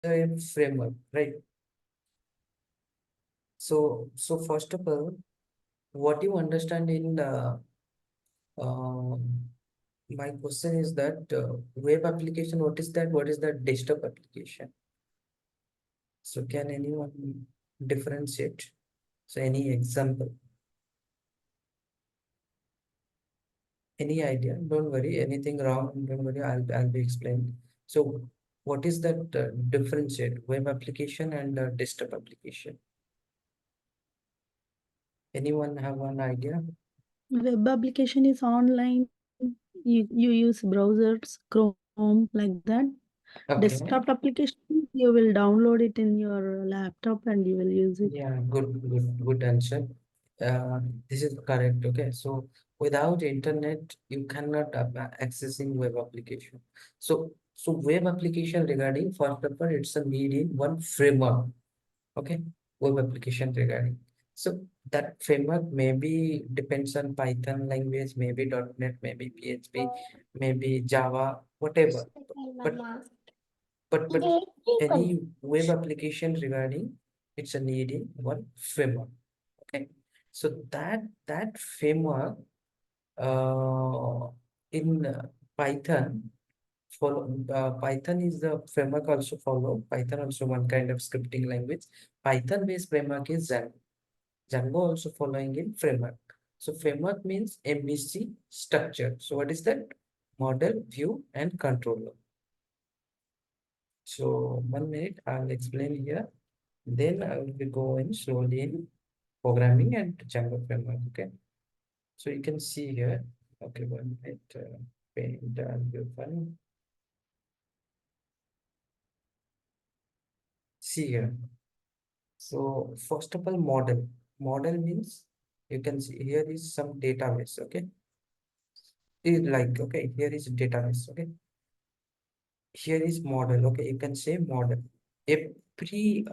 a framework, right? So first of all, what you understand in uh, my question is that web application, what is that? What is that desktop application? So can anyone differentiate? So any example, any idea? Don't worry, anything wrong, don't worry, I'll be explaining. So what is that differentiate web application and desktop application? Anyone have one idea? Web application is online. You use browsers, Chrome, like that. Okay. Desktop application, you will download it in your laptop and you will use it. Yeah, good answer. This is correct. Okay, so without internet, you cannot accessing web application. So web application regarding first of all, it's a need in one framework. Okay, web application regarding. So that framework maybe depends on Python language, maybe .NET, maybe PHP, maybe Java, whatever. But but any web application regarding it's a need in one framework. Okay, so that framework in Python follow Python is the framework also follow Python also one kind of scripting language. Python based framework is Django. Django also following in framework. So framework means MVC structure. So what is that? Model, view, and controller. So 1 minute, I'll explain here. Then I will be going slowly in programming and Django framework. Okay. So you can see here. Okay, 1 minute. Paint and view file. See here. So first of all, model. Model means you can see here is some database. Okay. Is like okay, here is database. Okay. Here is model. Okay, you can say model. Every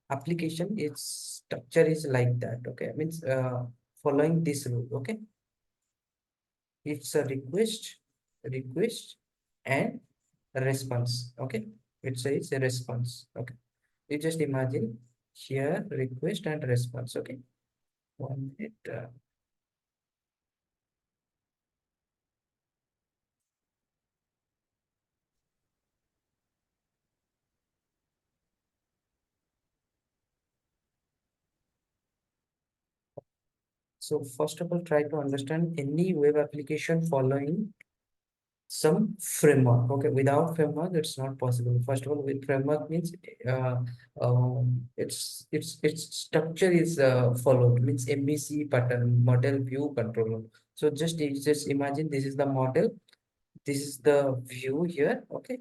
application its structure is like that. Okay, means following this rule. Okay, it's a request and response. Okay, it says a response. Okay, you just imagine here request and response. Okay, 1 minute. So first of all, try to understand any web application following some framework. Okay, without framework, it's not possible. First of all, with framework means uh, its structure is followed, means MVC pattern, model, view, controller. So just imagine this is the model, this is the view here. Okay,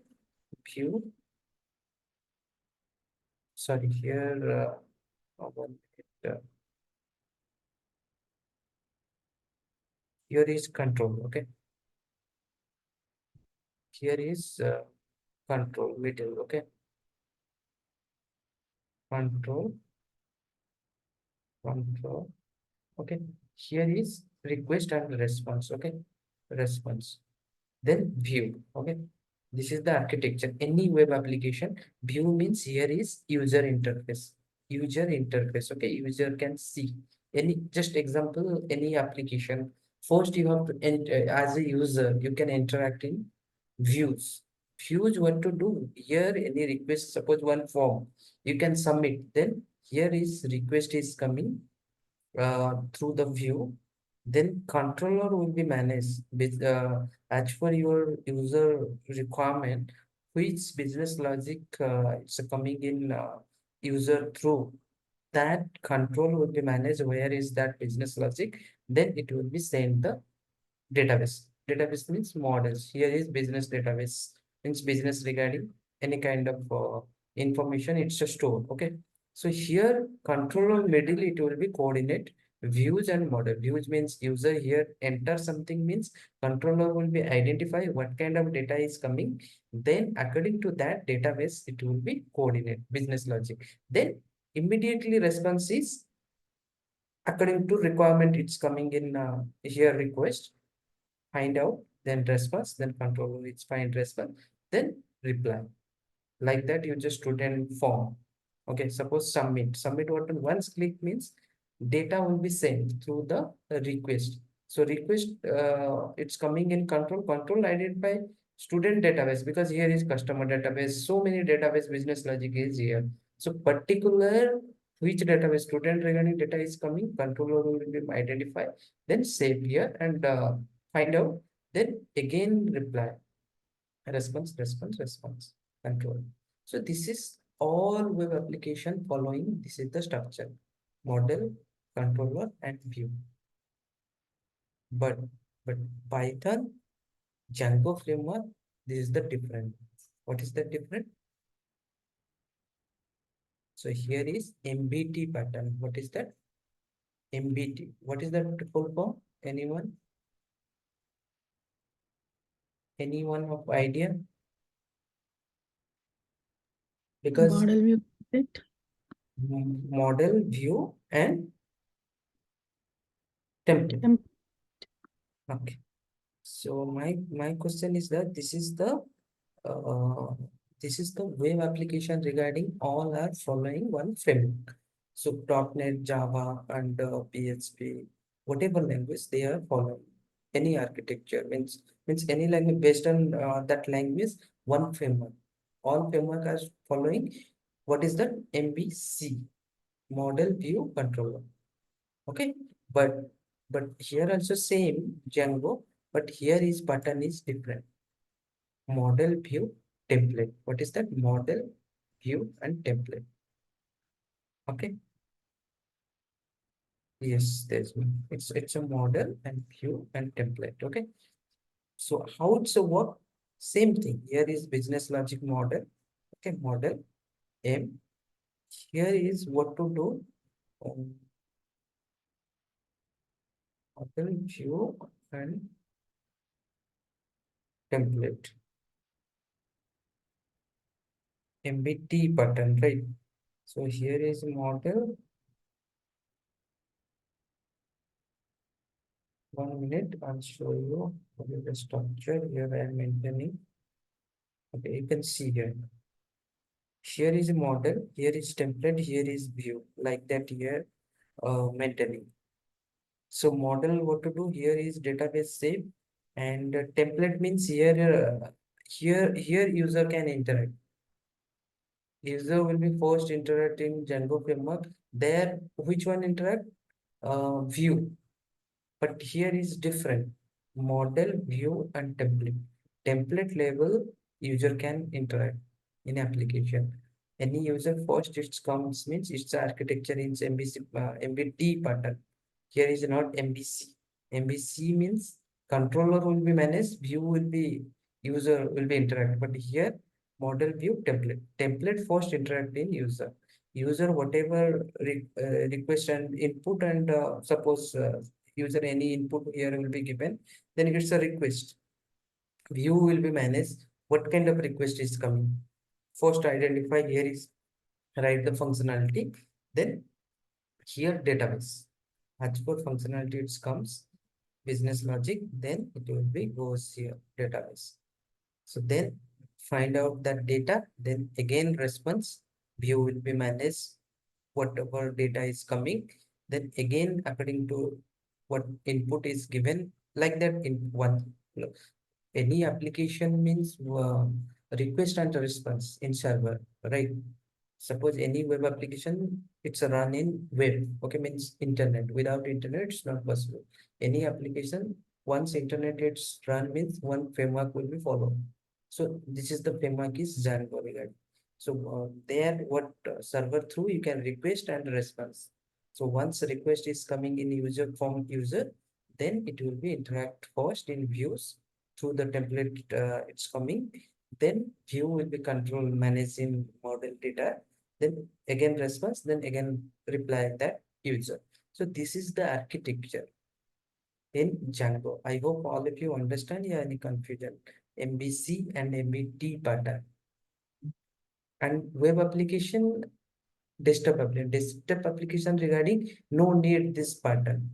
view. Sorry, here. 1 minute. Here is control. Okay, here is control middle. Okay, control. Okay, here is request and response. Okay, response, then view. Okay, this is the architecture. Any web application, view means here is user interface. Okay, user can see any, just example, any application. First you have to as a user you can interact in views. What to do here, any request, suppose one form you can submit, then here is request is coming through the view, then controller will be managed with as per your user requirement, which business logic it's coming in user through that control will be managed. Where is that business logic? Then it will be sent the database. Database means models. Here is business database, means business regarding any kind of information. It's a store. Okay. So here controller middle it will be coordinate views and model. Views means user here enter something, means controller will be identify what kind of data is coming. Then according to that database it will be coordinate business logic. Then immediately response is according to requirement. It's coming in here request, find out, then response, then control, it's find response, then reply. Like that, you just student form. Okay, suppose submit button once click means data will be sent through the request. So request, it's coming in control identify student database, because here is customer database, so many database business logic is here. So particular which database student regarding data is coming, controller will be identify, then save here and find out, then again reply, response control. So this is all web application following. This is the structure: model, controller, and view. But Python Django framework, this is the different. What is the different? So here is MBT pattern. What is that? MBT. What is that full form? Anyone? Anyone of idea? Because Model view template. model, view, and template. Okay. So my question is that uh, this is the web application regarding all are following one framework. So .NET, Java, and PHP, whatever language they are following. Any architecture means any language based on that language, one framework. All framework are following. What is that? MVC, model, view, controller. Okay, but here also same Django, but here is button is different. Model, view, template. What is that? Model, view, and template. Okay. Yes, there's one. It's a model and view and template. Okay. So how it's a work? Same thing. Here is business logic model. Okay, model M. Here is what to do. Um, Model, view, and template. MBT button, right? So here is model. 1 minute, I'll show you what is the structure. Here I am maintaining. Okay, you can see here. Here is a model, here is template, here is view, like that here, maintaining. So model, what to do here is database save, and template means here user can interact. User will be forced interact in Django framework. There, which one interact? View. But here is different: model, view, and template. Template level user can interact in application. Any user first it comes means its architecture is MVC, MVT pattern. Here is not MVC. MVC means controller will be managed, view will be user will be interact. But here model, view, template. Template first interact in user. User whatever request and input, and suppose user any input here will be given, then it's a request. View will be managed what kind of request is coming. First identify, here is write the functionality, then here database. As per functionality it comes, business logic, then it will be goes here database. So then find out that data, then again response, view will be managed whatever data is coming, then again according to what input is given, like that in one. Any application means request and response in server, right? Suppose any web application, it's a run in web, okay, means internet. Without internet it's not possible. Any application, once internet it's run means one framework will be followed. So this is the framework is Django regard. So there what server through you can request and response. So once request is coming in user from user, then it will be interact first in views through the template it's coming. Then view will be control managing model data. Then again response, then again reply that user. So this is the architecture in Django. I hope all of you understand. Yeah, any confusion? MBC and MBT pattern. And web application, desktop application regarding no need this pattern.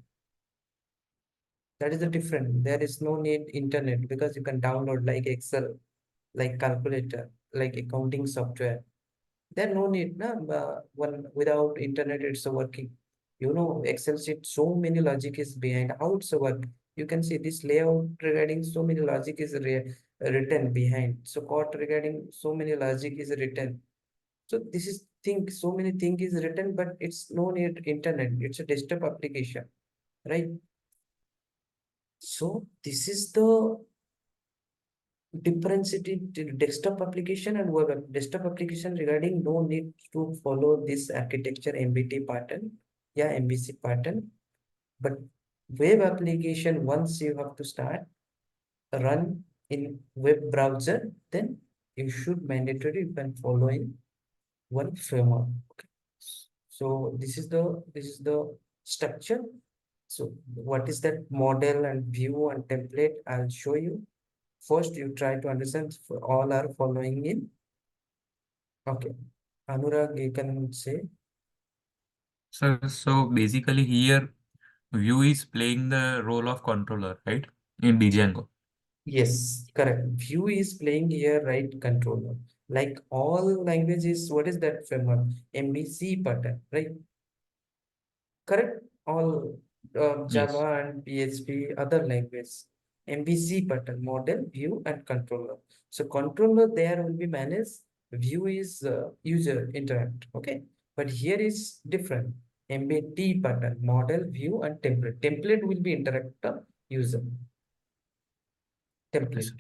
That is the different. There is no need internet because you can download like Excel, like calculator, like accounting software. There no need, na, one without internet it's working. Excel sheet, so many logic is behind how it's work. You can see this layout regarding so many logic is written behind. So code regarding so many logic is written. So this is think so many thing is written, but it's no need internet. It's a desktop application, right? So this is the difference between desktop application and desktop application regarding no need to follow this architecture MBT pattern, yeah, MBC pattern. But web application, once you have to start run in web browser, then you should mandatory you can follow in one framework. Okay. So this is the structure. So what is that model and view and template? I'll show you. First, you try to understand all are following in. Okay. Anurag, you can say. So basically here Vue is playing the role of controller, right? In Django. Yes, correct. Vue is playing here right controller. Like all languages, what is that framework? MVC pattern, right? Correct. All Yes. Java and PHP, other language. MVC pattern, model, view, and controller. So controller there will be managed. View is user interact. Okay. But here is different. MBT pattern, model, view, and template. Template will be interactor user. Yes.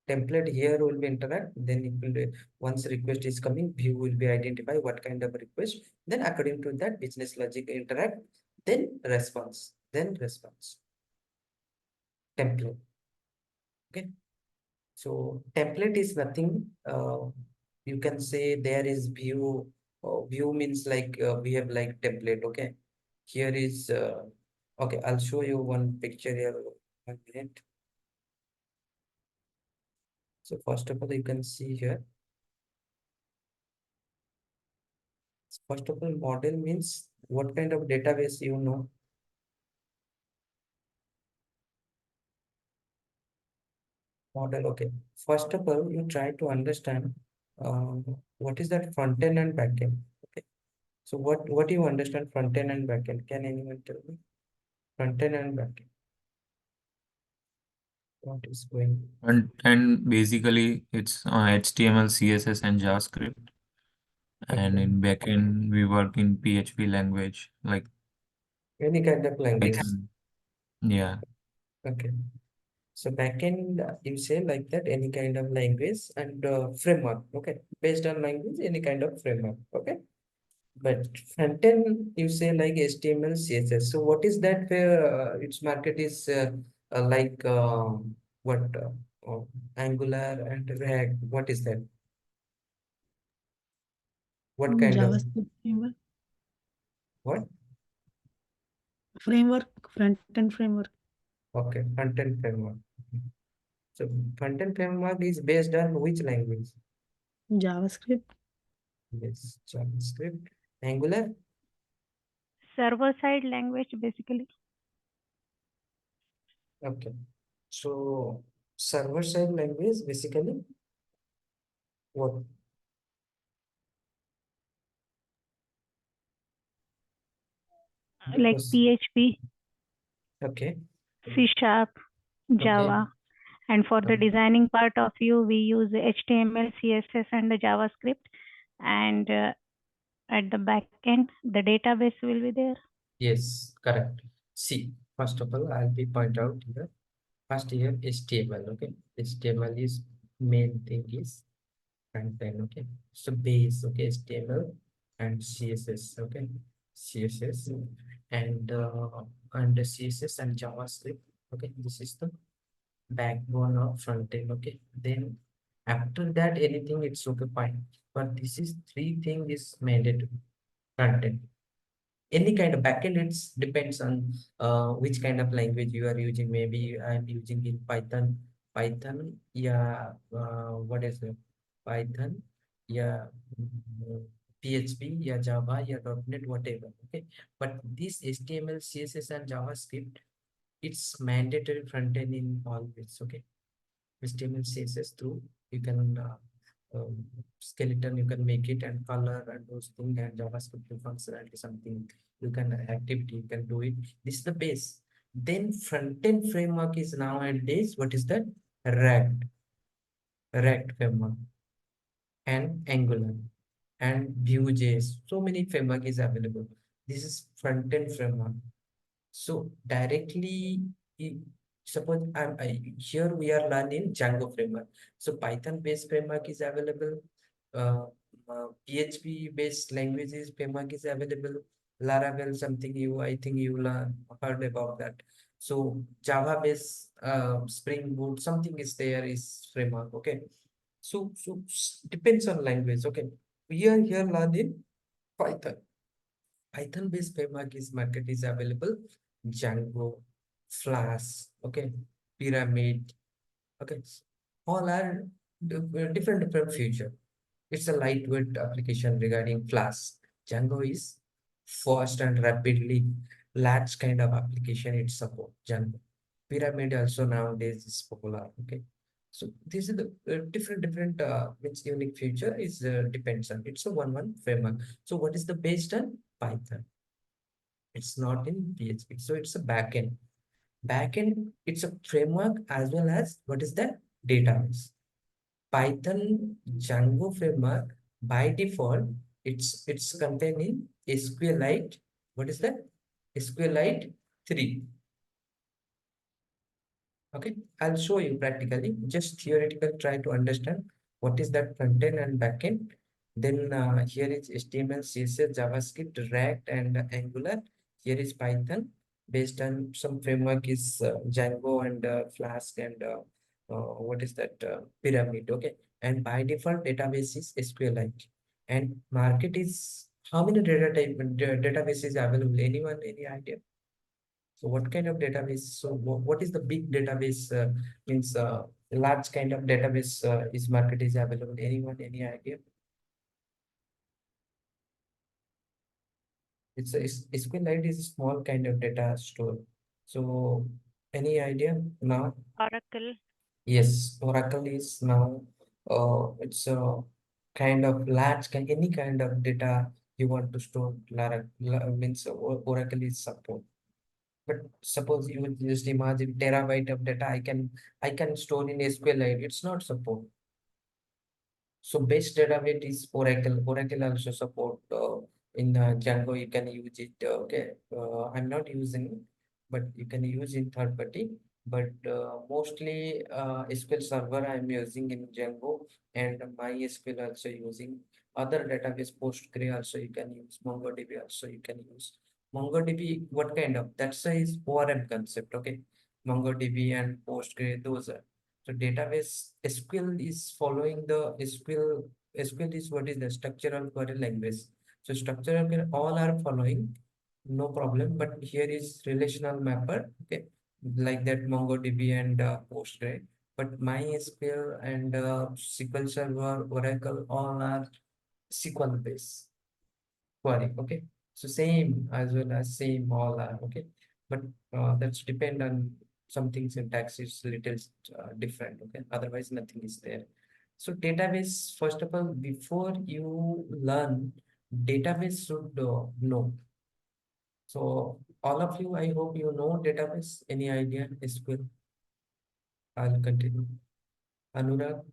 Template here will be interact, then it will be, once request is coming, view will be identify what kind of request, then according to that business logic interact, then response, template. Okay, so template is nothing, you can say there is view. View means like we have like template. Okay, here is okay, I'll show you one picture here, 1 minute. So first of all, you can see here. First of all, model means what kind of database you know. Model, okay. First of all, you try to understand what is that front end and back end. Okay. So what do you understand front end and back end? Can anyone tell me? Front end and back end. What is going? And basically it's HTML, CSS, and JavaScript. And Okay. in backend we work in PHP language, like Any kind of language. Python. Yeah. Okay. So backend, you say like that, any kind of language and framework. Okay. Based on language, any kind of framework. Okay. But front end, you say like HTML, CSS. So what is that where its market is like what Angular and React? What is that? What kind of JavaScript what? framework, front-end framework. Okay, front end framework. So front end framework is based on which language? JavaScript. Yes, JavaScript. Angular. Server-side language, basically. Okay. So server side language basically what? Like Because PHP, okay. C#, Java. And for the Okay. designing part of Vue, we use HTML, CSS, and the JavaScript. And at the back end, the database will be there. Yes, correct. See, first of all, I'll be point out here. First here HTML. Okay, HTML is main thing is front end. Okay, so base. Okay, HTML and CSS. Okay, CSS and the CSS and JavaScript. Okay, this is the backbone of front end. Okay, then after that anything it's okay fine. But this is three thing is mandatory front end. Any kind of backend, it depends on which kind of language you are using. Maybe I'm using in Python, yeah, what is it? Python, yeah, PHP, yeah, Java, yeah, .NET, whatever. Okay, but this HTML, CSS, and JavaScript, it's mandatory front end in all this. Okay, HTML, CSS through you can skeleton, you can make it, and color and those things, and JavaScript functionality, something you can activity, you can do it. This is the base. Then front-end framework is nowadays, what is that? React framework and Angular and Vue.js. So many framework is available. This is front-end framework. So directly, suppose here we are learning Django framework. So Python based framework is available. PHP based languages framework is available. Laravel, something I think you heard about that. So Java based Spring Boot, something is there is framework. Okay. So depends on language. Okay. We are here learning Python. Python based framework is market is available. Django, Flask, okay, Pyramid, okay, all are different feature. It's a lightweight application regarding Flask. Django is fast and rapidly large kind of application it support. Django. Pyramid also nowadays is popular. Okay, so this is the different which unique feature is depends on. It's a one framework. So what is the based on Python? It's not in PHP, so it's a backend. Backend, it's a framework as well as what is that? Database. Python Django framework by default, it's containing SQLite. What is that? SQLite 3. Okay, I'll show you practically. Just theoretical, try to understand what is that front end and back end. Then here is HTML, CSS, JavaScript, React, and Angular. Here is Python. Based on some framework is Django and Flask and what is that? Pyramid. Okay, and by default database is SQLite. And market is how many databases available? Anyone? Any idea? So what kind of database? So what is the big database? Means large kind of database is market is available. Anyone? Any idea? It's a SQLite is a small kind of data store. So any idea now? Oracle. Yes, Oracle is now. It's a kind of large kind any kind of data you want to store. Means Oracle is support. But suppose you would just imagine terabyte of data I can store in SQLite. It's not support. So base database is Oracle. Oracle also support in Django. You can use it. Okay, I'm not using, but you can use in third party. But mostly SQL Server I'm using in Django, and MySQL also using. Other database Postgre also you can use. MongoDB also you can use. MongoDB, what kind of? That's a is ORM concept. Okay, MongoDB and Postgre, those are. So database SQL is following the SQL. SQL is what is the structural query language. So structural query all are following, no problem. But here is relational mapper. Okay, like that MongoDB and Postgre. But MySQL and SQL Server, Oracle, all are SQL based query. Okay, so same as well as same all are okay, but that's depend on something syntax is little different. Okay, otherwise nothing is there. So database, first of all, before you learn database should know. So all of you, I hope you know database. Any idea? SQL. I'll continue. Anurag.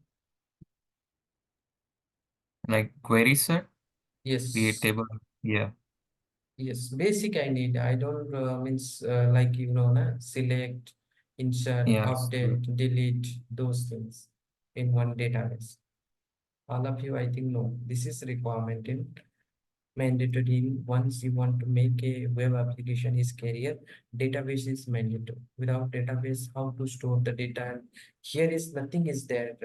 Like queries, sir? Yes. Create table. Yeah. Yes, basic I need. I don't means like select, insert, Yes. update, delete those things in one database. All of you, I think no. This is requirement in mandatory. Once you want to make a web application is career, database is mandatory. Without database, how to store the data? And here is nothing is there.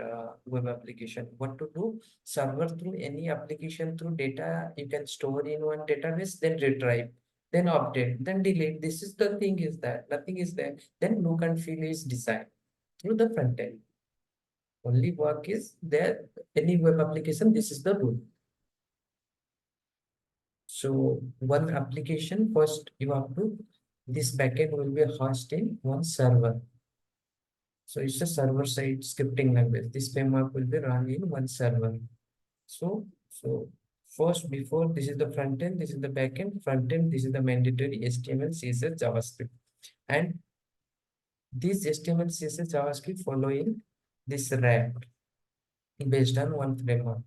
Web application. What to do? Server through any application through data you can store in one database, then retrieve, then update, then delete. This is the thing is that nothing is there. Then look and feel is designed through the front end. Only work is there. Any web application, this is the rule. So one application first you have to, this backend will be hosted in one server. So it's a server-side scripting language. This framework will be run in one server. So first, before this is the front end, this is the back end. Front end, this is the mandatory HTML, CSS, JavaScript, and this HTML, CSS, JavaScript following this wrap based on one framework,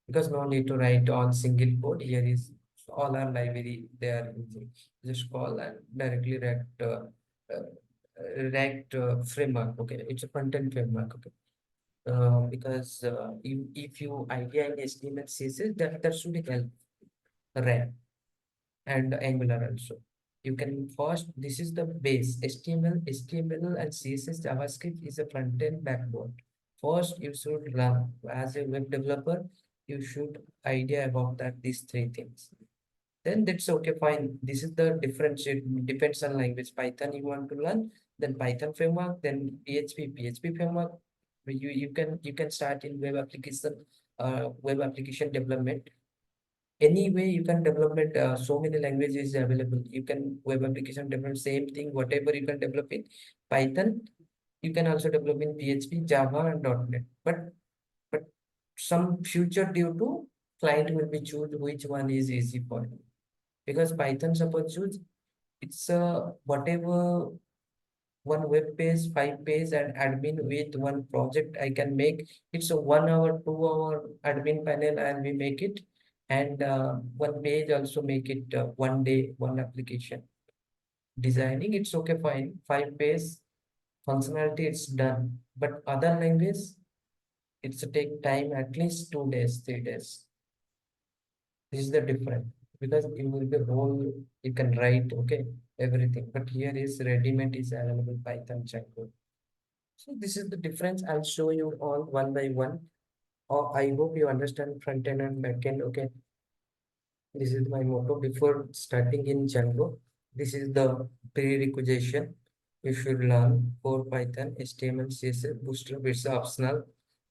because no need to write all single code. Here is all our library they are using. Just call and directly framework. Okay, it's a front-end framework. Okay, because if you idea in HTML, CSS, that should help React and Angular also. You can first, this is the base. HTML and CSS, JavaScript is a front-end backbone. First, you should learn as a web developer. You should idea about that these three things. Then that's okay, fine. This is the difference. It depends on language. Python you want to learn, then Python framework, then PHP framework. You can start in web application development. Anyway, you can development so many languages available. You can web application development, same thing, whatever you can develop in Python, you can also develop in PHP, Java, and .NET. But some future due to client will be choose which one is easy for you. Because Python suppose choose it's whatever one web page, 5 page, and admin with one project I can make. It's a 1 hour, 2 hour admin panel, and we make it. And one page also make it 1 day, one application. Designing, it's okay, fine. 5 page functionality, it's done. But other language, it's take time at least 2 days, 3 days. This is the difference, because you will be whole, you can write, okay, everything. But here is ready-made is available Python Django. So this is the difference. I'll show you all one by one. I hope you understand front end and back end. Okay. This is my motto before starting in Django. This is the prerequisition. You should learn for Python, HTML, CSS, Bootstrap is optional.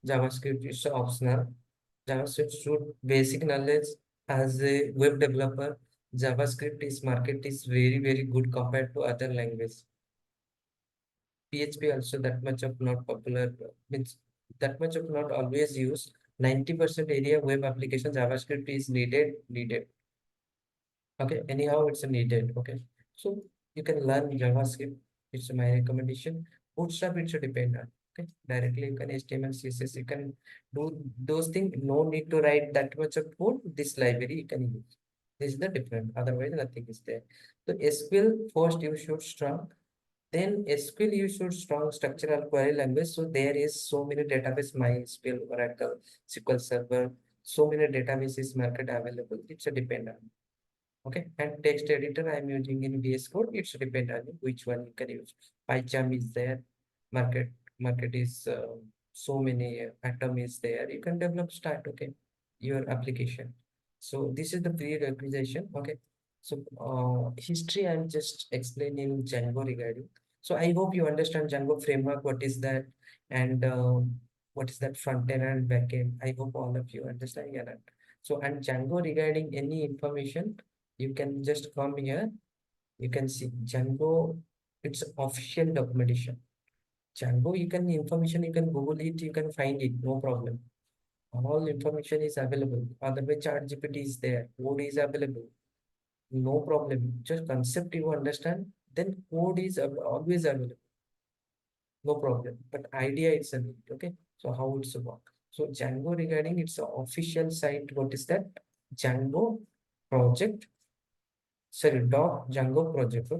JavaScript is optional. JavaScript should basic knowledge as a web developer. JavaScript is market is very good compared to other language. PHP also that much of not popular, means that much of not always used. 90% area web application JavaScript is needed. Okay, anyhow it's needed. Okay, so you can learn JavaScript. It's my recommendation. Bootstrap it's a dependent. Okay, directly you can HTML, CSS, you can do those things. No need to write that much of code. This library you can use. This is the difference. Otherwise, nothing is there. So SQL first you should strong. Then SQL you should strong structural query language. So there is so many database, MySQL, Oracle, SQL Server, so many databases market available. It's a dependent. Okay, and text editor I'm using in VS Code. It's depend on which one you can use. PyCharm is there. Market is so many atom is there. You can develop start. Okay, your application. So this is the prerequisition. Okay, so history I'm just explaining Django regarding. So I hope you understand Django framework. What is that, and what is that front end and back end? I hope all of you understand that. So and Django regarding any information, you can just come here. You can see Django, it's official documentation. Django, you can information, you can Google it, you can find it, no problem. All information is available. Otherwise, ChatGPT is there, code is available, no problem. Just concept you understand, then code is always available, no problem. But idea it's a need. Okay, so how it's work? So Django regarding its official site, what is that? Django project. Sorry, Django project.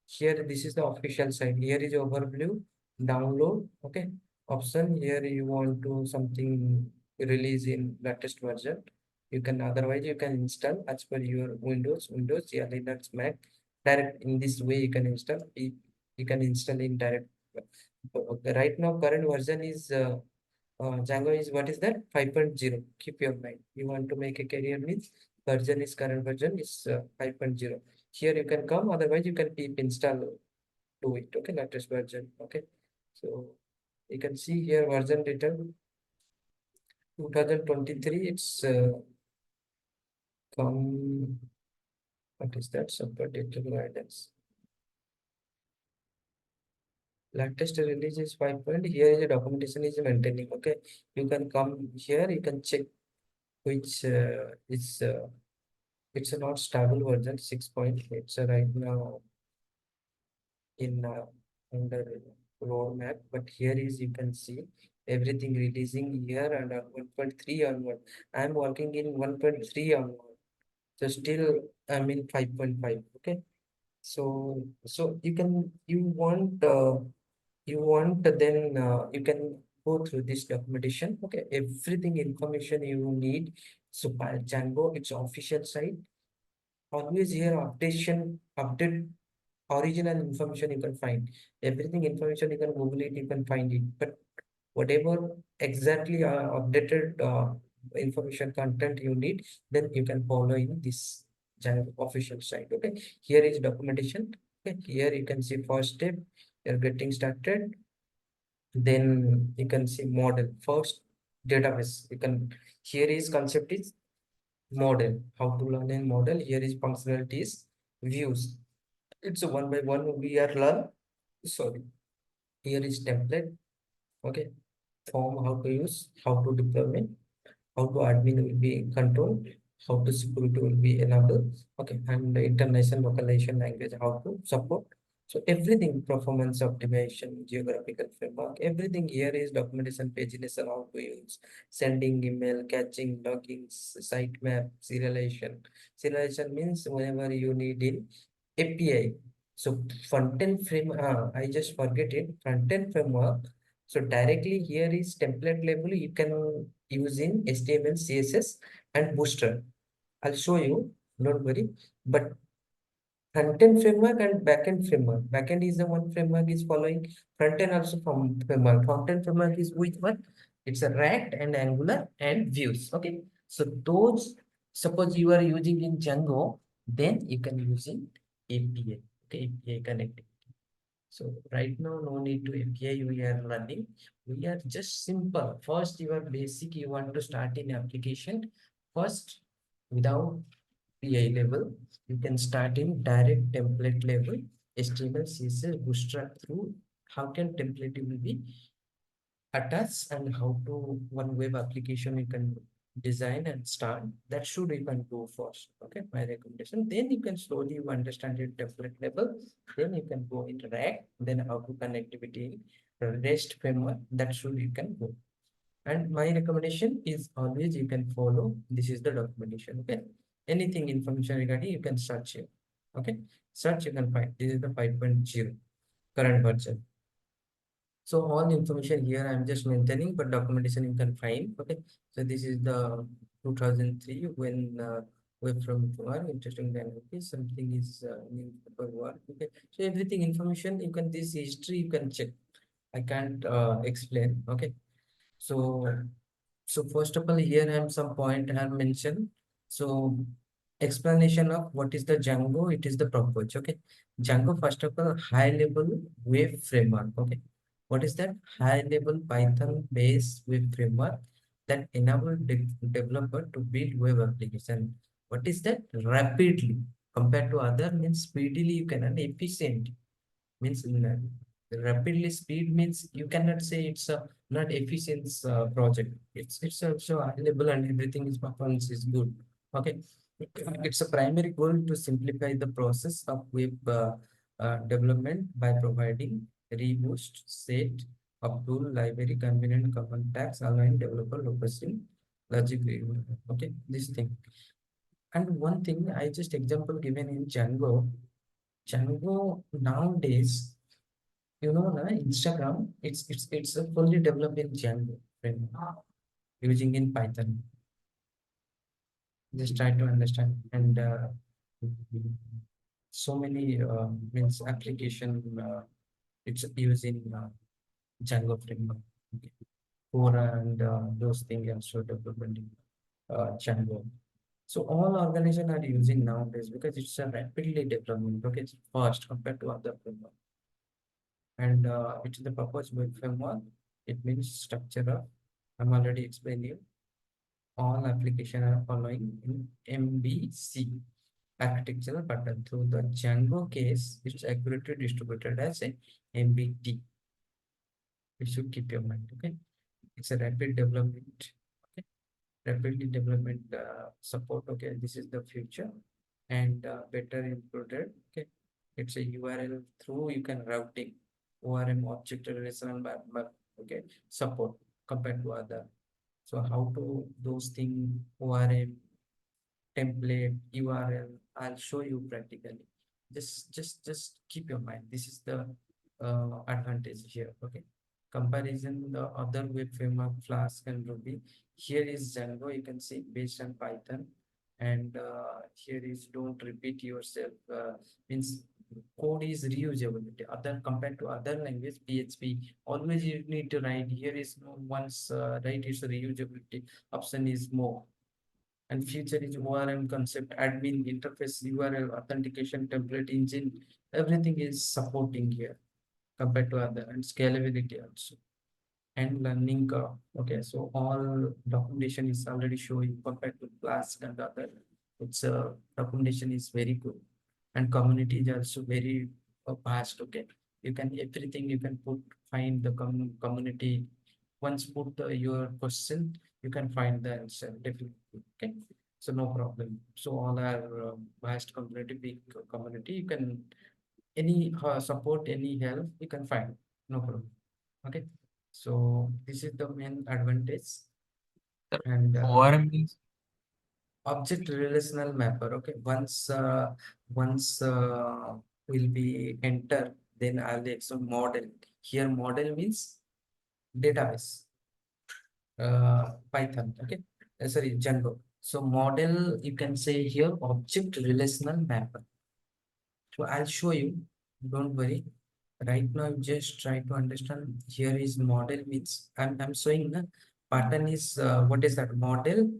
Here, this is the official site. Here is overview, download. Okay, option here you want to something release in latest version. You can otherwise you can install as per your Windows, yeah, Linux, Mac. Direct in this way you can install. You can install in direct. Right now, current version is Django is what is that 5.0. Keep your mind. You want to make a career means version is current version is 5.0. Here you can come, otherwise you can keep install to it. Okay, latest version. Okay, so you can see here version data 2023. It's come. What is that? Super data guidance. Latest release is 5 point. Here is a documentation is maintaining. Okay, you can come here, you can check which is it's a not stable version 6 point. It's right now in under roadmap, but here is you can see everything releasing here and 1.3 onward. I'm working in 1.3 onward, so still I'm in 5.5. Okay, so you want then you can go through this documentation. Okay, everything information you need. So by Django, it's official site. Always here update original information you can find. Everything information you can Google it, you can find it. But whatever exactly updated information content you need, then you can follow in this Django official site. Okay, here is documentation. Okay, here you can see first step, you're getting started. Then you can see model first, database. You can here is concept is model, how to learn a model. Here is functionalities, views. It's a one by one we are learn. Sorry, here is template. Okay, form, how to use, how to deployment, how to admin will be controlled, how to security will be enabled. Okay, and the international localization language, how to support. So everything, performance optimization, geographical framework, everything here is documentation pages on how to use, sending email, catching, logging, sitemap, serialization. Serialization means whenever you need in API. So front-end frame, I just forget it, front-end framework. So directly here is template level, you can use in HTML, CSS and Booster. I'll show you, don't worry. But front-end framework and back-end framework. Back-end is the one framework is following. Front-end also from framework. Front-end framework is with what? It's a React and Angular and Views. Okay. So those, suppose you are using in Django, then you can use in API. Okay, API connecting. So right now, no need to API we are running. We are just simple. First, your basic, you want to start in application. First, without PI level, you can start in direct template level, HTML, CSS, bootstrap through. How can template will be attached and how to one web application you can design and start. That should you can go first. Okay, my recommendation. Then you can slowly you understand your template level. Then you can go into React. Then how to connectivity REST framework. That should you can go. And my recommendation is always you can follow. This is the documentation. Okay, anything information regarding you can search here. Okay, search you can find. This is the 5.0 current version. So all information here I'm just maintaining, but documentation you can find. Okay, so this is the 2003 when web from work, interesting dynamic, something is new for work. Okay, so everything information you can, this history you can check. I can't explain. Okay, so first of all here I have some point I have mentioned. So explanation of what is the Django, it is the proposed. Okay, Django first of all high level web framework. Okay, what is that? High level Python based web framework that enable developer to build web application. What is that? Rapidly compared to other means speedily you can, and efficient means rapidly. Speed means you cannot say it's a not efficient project. It's also available and everything is performance is good. Okay, it's a primary goal to simplify the process of web development by providing reboost, set, up tool, library, convenient command tags, align developer focusing logic. Okay, this thing. And one thing I just example given in Django. Django nowadays, you know, na, Instagram, it's a fully developed in Django framework using in Python. Just try to understand. And so many means application it's using Django framework. Okay. Quora and those things also development in Django. So all organizations are using nowadays because it's a rapidly development. Okay, it's fast compared to other framework. And it's the proposed web framework. It means structure of, I'm already explaining you. All application are following in MVC architectural pattern. Through the Django case, it's accurately distributed as a MBT. You should keep your mind. Okay, it's a rapid development. Okay, rapidly development support. Okay, this is the future and better included. Okay, it's a URL through you can routing ORM object relational map. Okay, support compared to other. So how to those things ORM template URL, I'll show you practically. Just keep your mind. This is the advantage here. Okay, comparison the other web framework Flask and Ruby. Here is Django, you can see based on Python, and here is don't repeat yourself, means code is reusability. Other compared to other language PHP, always you need to write. Here is no once write is reusability option is more. And future is ORM concept, admin interface, URL, authentication, template engine, everything is supporting here compared to other, and scalability also. And learning curve. Okay, so all documentation is already showing compared to Flask and other. It's documentation is very good, and community is also very vast. Okay, you can everything you can put find the community. Once put your question, you can find the answer definitely. Okay, so no problem. So all our vast community, big community, you can any support, any help, you can find, no problem. Okay, so this is the main advantage. Sir, And ORM means object relational mapper. Okay, once will be enter, then I'll make some model. Here model means database, Python. Okay, sorry, Django. So model, you can say here object relational mapper. So I'll show you, don't worry. Right now, just try to understand. Here is model means I'm showing the pattern is what is that model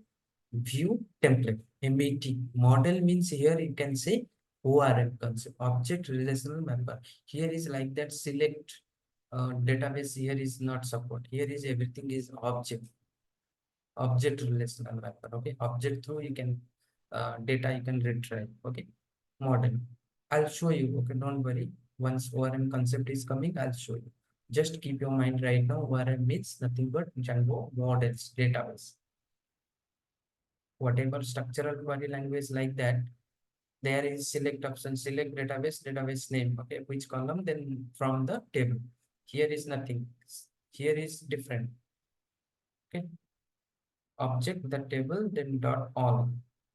view template MAT. Model means here you can say ORM concept, object relational member. Here is like that select database. Here is not support. Here is everything is object relational member. Okay, object through you can data you can retrieve. Okay, model. I'll show you. Okay, don't worry. Once ORM concept is coming, I'll show you. Just keep your mind right now. ORM means nothing but Django models database. Whatever structural query language like that, there is select option, select database name. Okay, which column, then from the table. Here is nothing. Here is different. Okay, object the table, then dot all,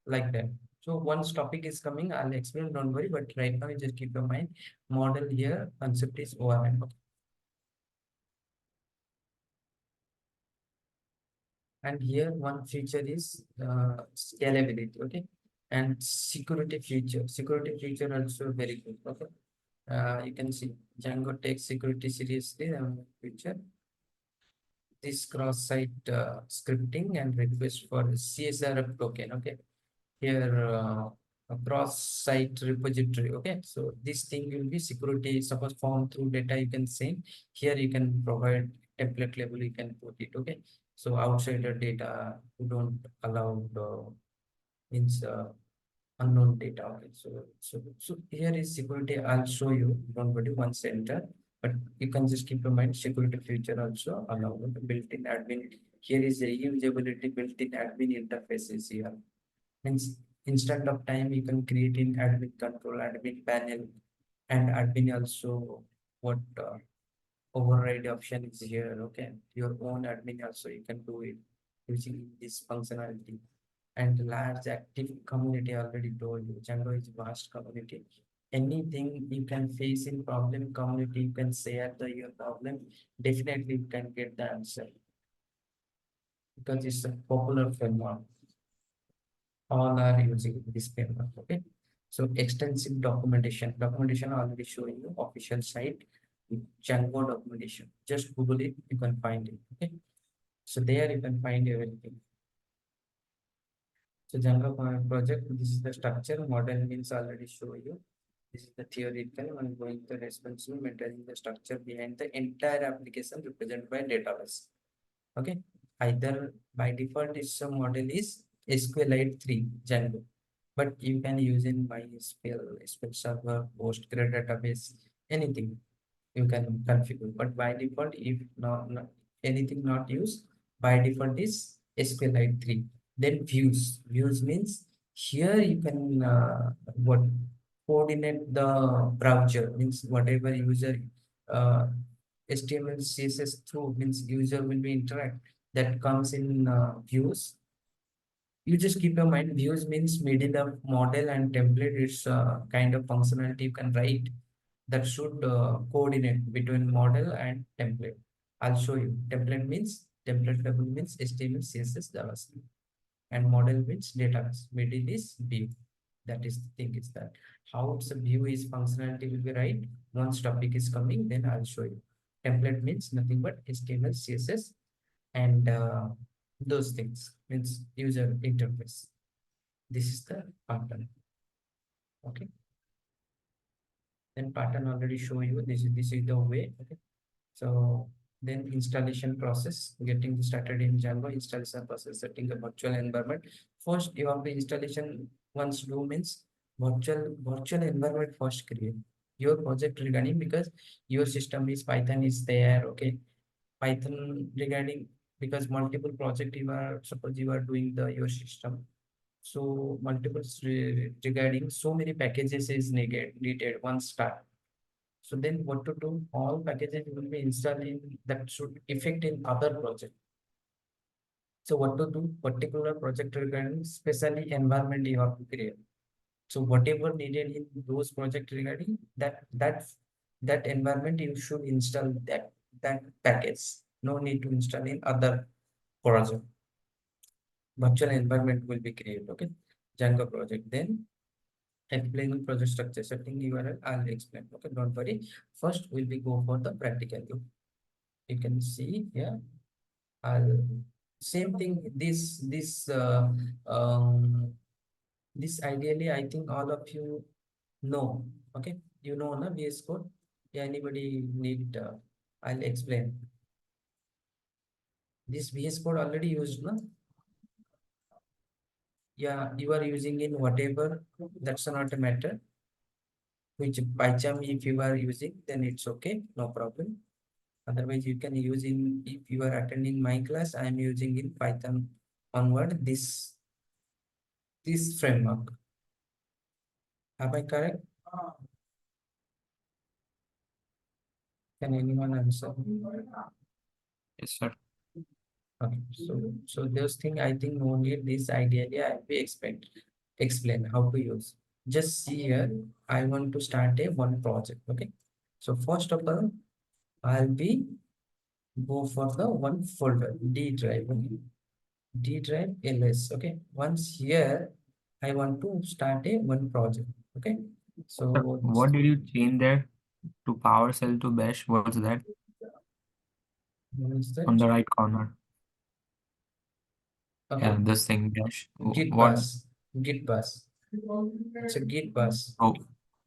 like that. So once topic is coming, I'll explain, don't worry, but right now you just keep your mind. Model here, concept is ORM. Okay. And here one feature is scalability. Okay, and security feature also very good. Okay, you can see Django takes security seriously. Feature this cross-site scripting and request for CSRF token. Okay, here a cross-site repository. Okay, so this thing will be security. Suppose form through data you can send. Here you can provide template level. You can put it. Okay, so outside the data you don't allow the means unknown data. Okay, so here is security. I'll show you. Don't worry. Once enter, but you can just keep in mind security feature also allow the built-in admin. Here is a reusability built-in admin interfaces here. Means instant of time you can create in admin control, admin panel, and admin also what override option is here. Okay, your own admin also you can do it using this functionality. And large active community, already told you, Django is vast community. Anything you can face in problem community, you can share your problem, definitely you can get the answer because it's a popular framework. All are using this framework. Okay, so extensive documentation already showing you official site Django documentation. Just Google it, you can find it. Okay, so there you can find everything. So Django project, this is the structure. Model means already show you. This is the theoretical and going to responsible maintaining the structure behind the entire application represented by database. Okay, either by default is some model is SQLite 3 Django, but you can use in MySQL, SQL Server, PostgreSQL database, anything. you can configure. But by default, if not anything not used, by default is SQLite 3. Then views means here you can what coordinate the browser, means whatever user uh, HTML CSS through, means user will be interact, that comes in views. You just keep in mind, views means middle of model and template. It's kind of functionality you can write that should coordinate between model and template. I'll show you. Template level means HTML, CSS, JavaScript, and model means database. Middle is view. That is the thing, is that how it's a view is functionality will be right. Once topic is coming, then I'll show you. Template means nothing but HTML, CSS, and those things, means user interface. This is the pattern. Okay. Then pattern already show you, this is the way. Okay. So then installation process, getting started in Django, installation process, setting a virtual environment. First, you have the installation once do means virtual environment first create your project regarding, because your system is Python is there. Okay. Python regarding, because multiple project you are, suppose you are doing your system. So multiple regarding so many packages is needed one start. So then what to do? All packages will be installed in that should affect in other project. So what to do? Particular project regarding, especially environment you have to create. So whatever needed in those project regarding that environment, you should install that package. No need to install in other project. Virtual environment will be created. Okay. Django project. Then explaining project structure, setting URL, I'll explain. Okay, don't worry. First, we'll be go for the practical loop. You can see here. I'll same thing. This ideally, I think all of you know. Okay, you know na VS Code. Yeah, anybody need? I'll explain. This VS Code already used, na? Yeah, you are using in whatever. That's not a matter. Which PyCharm if you are using, then it's okay, no problem. Otherwise, you can use in, if you are attending my class, I am using in Python onward this framework. Am I correct? Can anyone answer? Yes, sir. Okay, so those thing I think no need this ideally I will explain how to use. Just see here, I want to start a one project. Okay, so first of all, I'll be go for the one folder D drive. Okay? D drive ls. Okay, once here I want to start a one project. Okay, Sir, so what did you change there to PowerShell to Bash? What's that what is that? on the right corner? Okay, Yeah, this thing Bash. git What? bus. It's a git bus. Oh,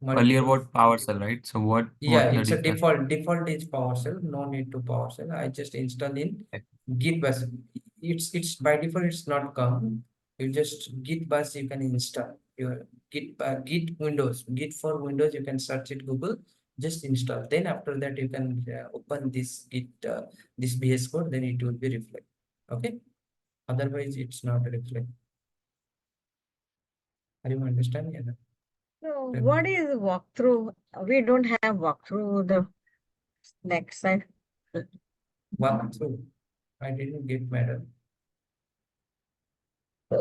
earlier Multiple. what PowerShell, right? So what Yeah, the it's a difference? default is PowerShell. No need to PowerShell. I just install in Okay. git bus. It's by default it's not come. You just git bus you can install your git Windows, git for Windows, you can search it Google, just install. Then after that you can open this git this VS Code, then it will be reflect. Okay, otherwise it's not reflect. Are you understanding? Yeah. So what is walkthrough? We don't have walkthrough the next slide. Walk through. I didn't get madam.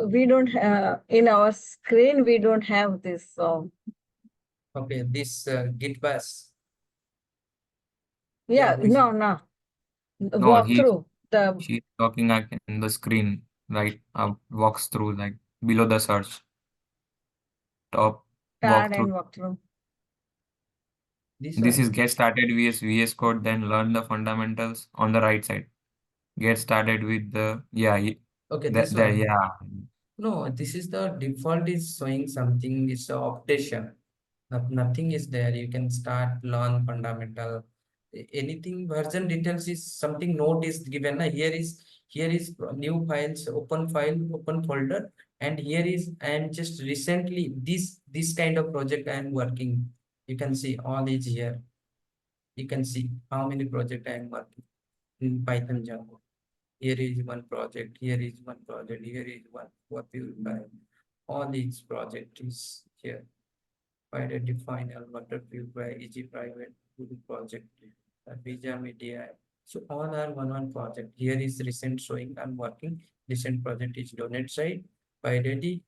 We don't have in our screen. We don't have this. Okay, this git bus. Yeah, which- no. No, Walkthrough the she's talking like in the screen, right? Walks through like below the search. Top tab and walkthrough. walkthrough. This This one. is get started with VS Code, then learn the fundamentals on the right side. Get started with the Okay, this that one. yeah. No, this is the default is showing something is optation. Nothing is there. You can start learn fundamental. Anything version details is something note is given. Here is new files, open file, open folder, and here is and just recently this kind of project I am working. You can see all is here. You can see how many projects I am working in Python Django. Here is one project, here is one project, here is one what you buy. All these project is here. Python final, water purify, easy private, Guru project, Visa Media. So all are one project. Here is recent showing I'm working. Recent project is donate site, Python,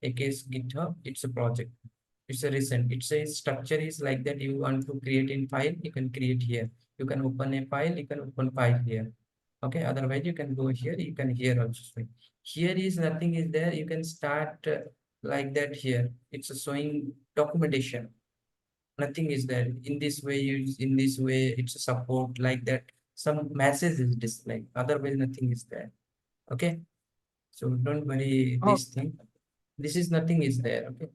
AKS GitHub. It's a project. It's a recent. It's a structure is like that. You want to create in file, you can create here. You can open a file, you can open file here. Okay, otherwise you can go here, you can here also. Here is nothing is there. You can start like that here. It's a showing documentation. Nothing is there. In this way, in this way, it's a support like that. Some message is displayed. Otherwise, nothing is there. Okay. So don't worry this thing. This is nothing is there. Okay.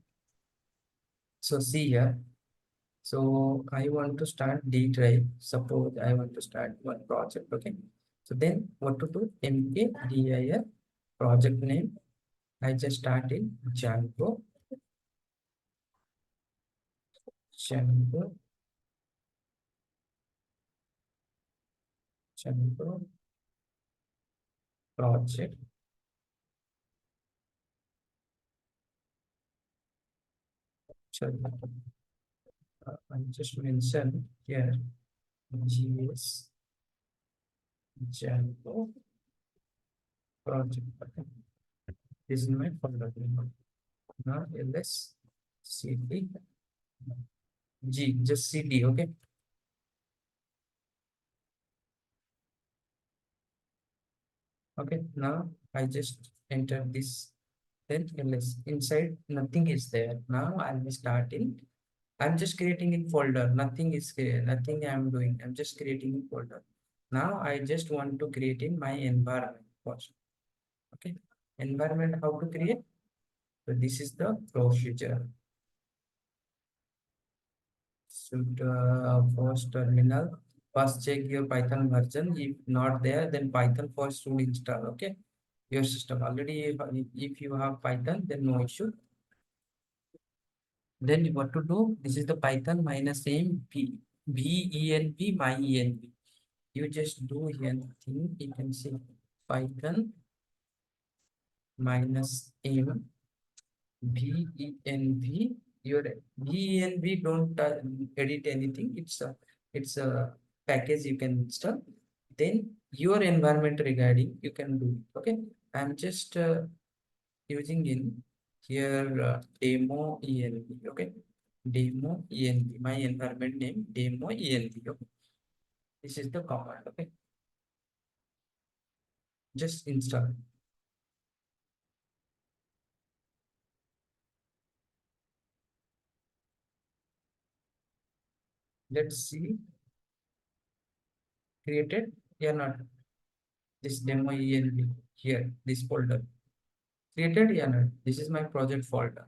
So see here. So I want to start D drive. Suppose I want to start one project. Okay. So then what to do? mkdir project name. I just start in Django. Django. Django project. I just mention here GS Django project. This is my folder. Now ls cd g, just cd. Okay. Okay. Now I just enter this. Then ls inside nothing is there. Now I'll be starting. I'm just creating in folder. Nothing is nothing I'm doing. I'm just creating in folder. Now I just want to create in my environment first. Okay. Environment, how to create? So this is the procedure. Should first terminal. First check your Python version. If not there, then Python first should install. Okay. Your system already. If you have Python, then no issue. Then what to do? This is the Python minus env venv my env. You just do here nothing. You can say Python minus m venv. Your venv don't edit anything. It's a package you can install. Then your environment regarding you can do it. Okay. I'm just using in here demo env. Okay. Demo env. My environment name demo env. Okay. This is the command. Okay. Just install. Let's see. Created or not? This demo env here, this folder. Created or not? This is my project folder.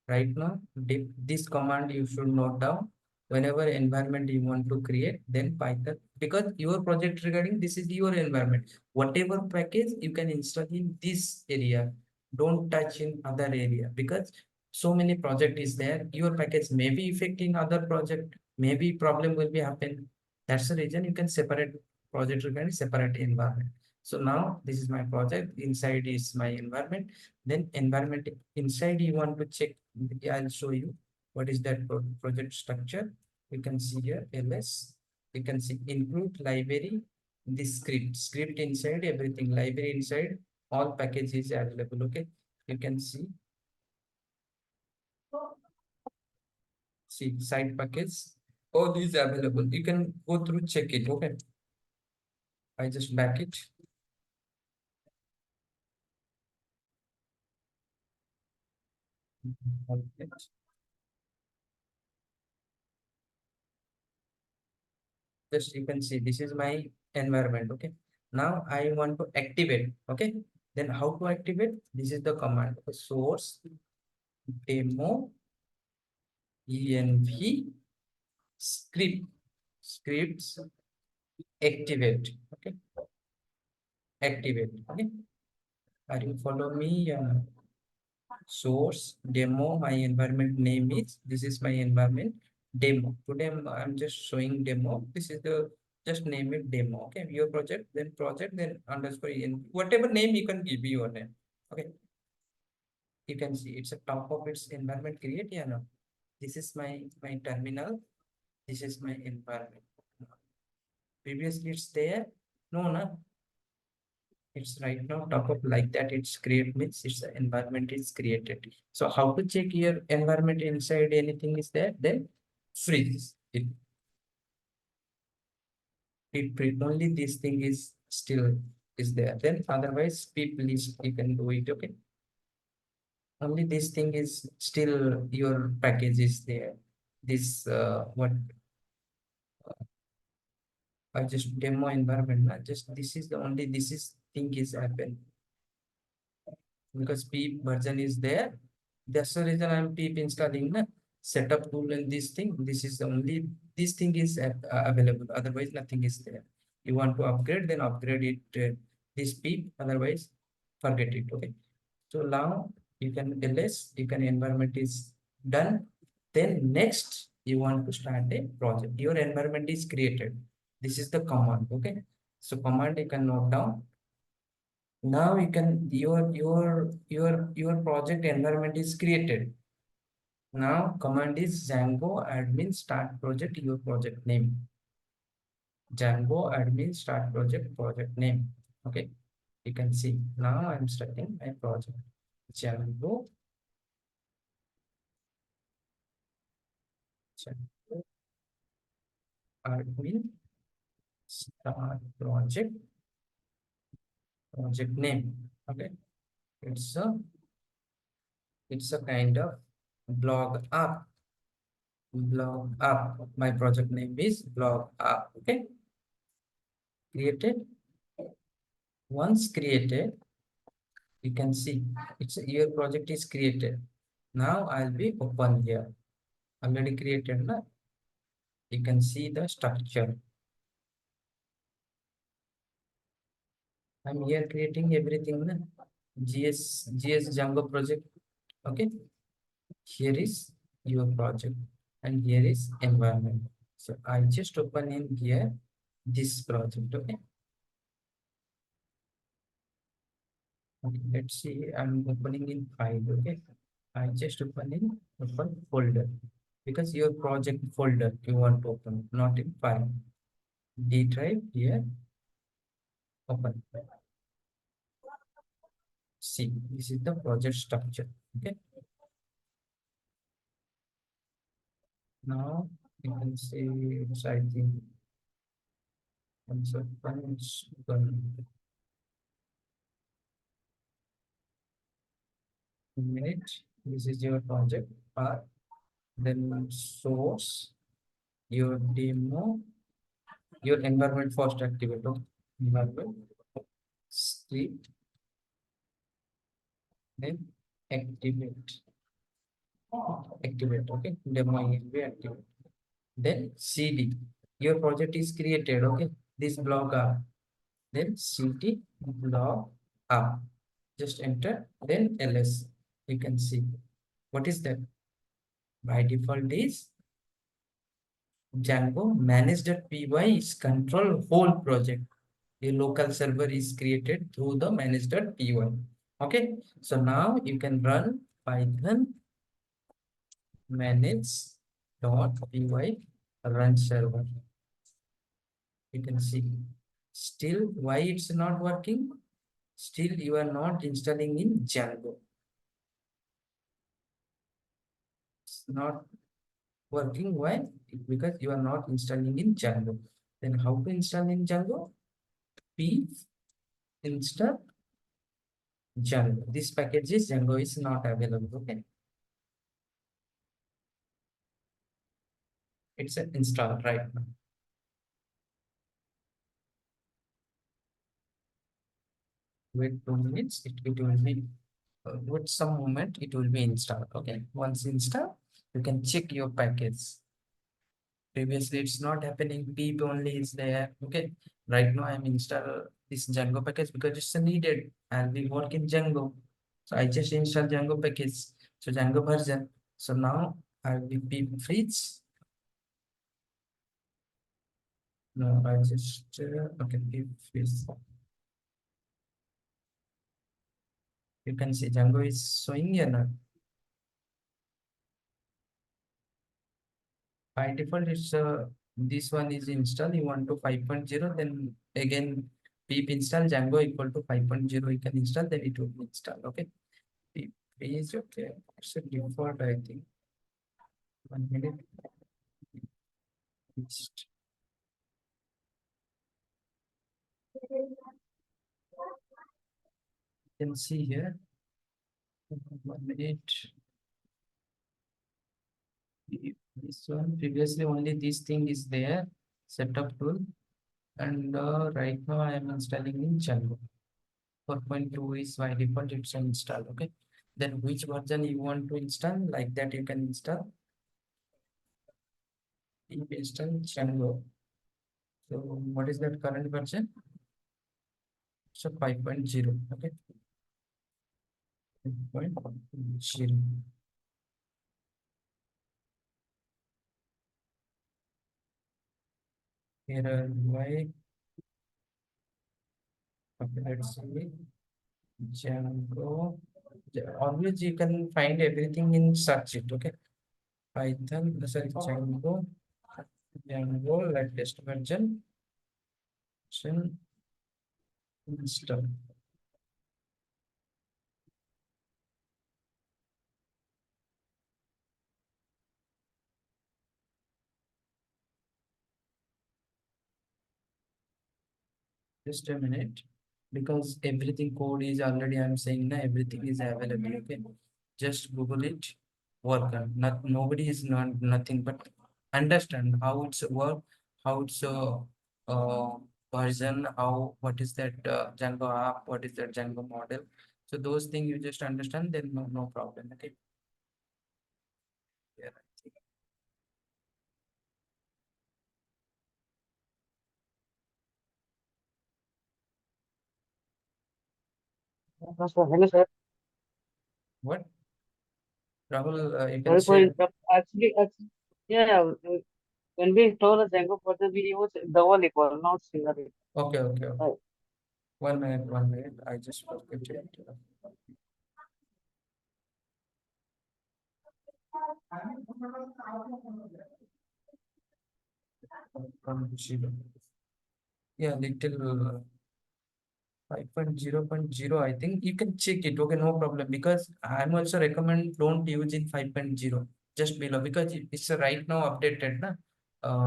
Right now, this command you should note down. Whenever environment you want to create, then Python, because your project regarding this is your environment. Whatever package you can install in this area, don't touch in other area, because so many project is there. Your package may be affecting other project, maybe problem will be happen. That's the reason you can separate project regarding separate environment. So now this is my project. Inside is my environment. Then environment inside you want to check. I'll show you what is that project structure. You can see here ls. You can see include library, this script inside everything, library inside, all packages available. Okay, you can see side package, all these available. You can go through, check it. Okay, I just back it. Okay. Just you can see this is my environment. Okay, now I want to activate. Okay, then how to activate? This is the command source demo env scripts activate. Okay, activate. Okay, are you follow me? Source demo, my environment name is, this is my environment, demo. Today I'm just showing demo. This is the just name it demo. Okay, your project, then underscore in whatever name you can give your name. Okay, you can see it's a top of its environment create. Yeah, no. This is my terminal. This is my environment. Previously it's there. No, no. It's right now top up like that. It's create means it's the environment is created. So how to check your environment inside anything is there? Then freeze it. Only this thing is still is there. Then otherwise people is you can do it. Okay. Only this thing is still your package is there. This what I just demo environment. Not just this is the only this is thing is happen because PEEP version is there. That's the reason I'm PEEP installing the setup tool and this thing. This is the only this thing is available. Otherwise, nothing is there. You want to upgrade, then upgrade it this PEEP. Otherwise, forget it. Okay. So now you can ls you can environment is done. Then next you want to start a project. Your environment is created. This is the command. Okay. So command you can note down. Now you can your project environment is created. Now command is Django admin start project your project name. Django admin start project name. Okay, you can see now I'm starting my project. Django admin start project name. Okay, it's a kind of blog app. My project name is blog app. Okay, created. Once created, you can see it's your project is created. Now I'll be open here. Already created na? You can see the structure. I'm here creating everything na? GS Django project. Okay, here is your project and here is environment. So I just open in here this project. Okay. Okay, let's see. I'm opening in file. Okay, I just open folder because your project folder you want to open, not in file. D drive here. Open. See, this is the project structure. Okay. Now you can see it's I think minute. This is your project part. Then source your demo, your environment first activate. Environment script, then activate. Okay, demo will be activate. Then cd, your project is created. Okay, this blog app. Then cd blog app. Just enter. Then ls. You can see what is that. By default is Django manage.py is control whole project. A local server is created through the manage.py. Okay, so now you can run Python manage.py run server. You can see still why it's not working. Still you are not installing in Django. It's not working. Why? Because you are not installing in Django. Then how to install in Django? P install Django. This package is Django is not available. Okay, it's an install right now. Wait 2 minutes. It will be with some moment it will be installed. Okay, once installed, you can check your package. Previously it's not happening. PEEP only is there. Okay, right now I'm install this Django package because it's needed and we work in Django. So I just install Django package. So Django version. So now I will be PEEP freeze. No, I just okay. If is you can see Django is showing here now. By default, it's this one is installed. You want to 5.0, then again pip install Django equal to 5.0. You can install, then it will be installed. Okay. Pip is okay. It's a default, I think. 1 minute. Next. You can see here. 1 minute. This one previously only this thing is there, setup tool, and right now I am installing in Django. 4.2 is by default, it's installed. Okay, then which version you want to install, like that you can install. You install Django. So what is that current version? So 5.0. Okay, 5.0. Here why? Okay, let's see. Django. Always you can find everything in search it. Okay, Python, sorry, Django, latest version, install. Just a minute, because everything code is already, I'm saying now everything is available. Okay, just Google it, work on. Not nobody is not nothing but understand how it's work, how it's version, how what is that Django app, what is that Django model. So those things you just understand, then no problem. Okay. Yeah. Hello, sir. What? Rahul, you can Sorry for share. interrupt. Actually, yeah, when we install the Django further, we use double equal, not single equal. Okay. Right. 1 minute, 1 minute. I just forget it. From zero. Yeah, little 5.0.0. I think you can check it. Okay, no problem. Because I'm also recommend don't use in 5.0, just below, because it's right now updated, na?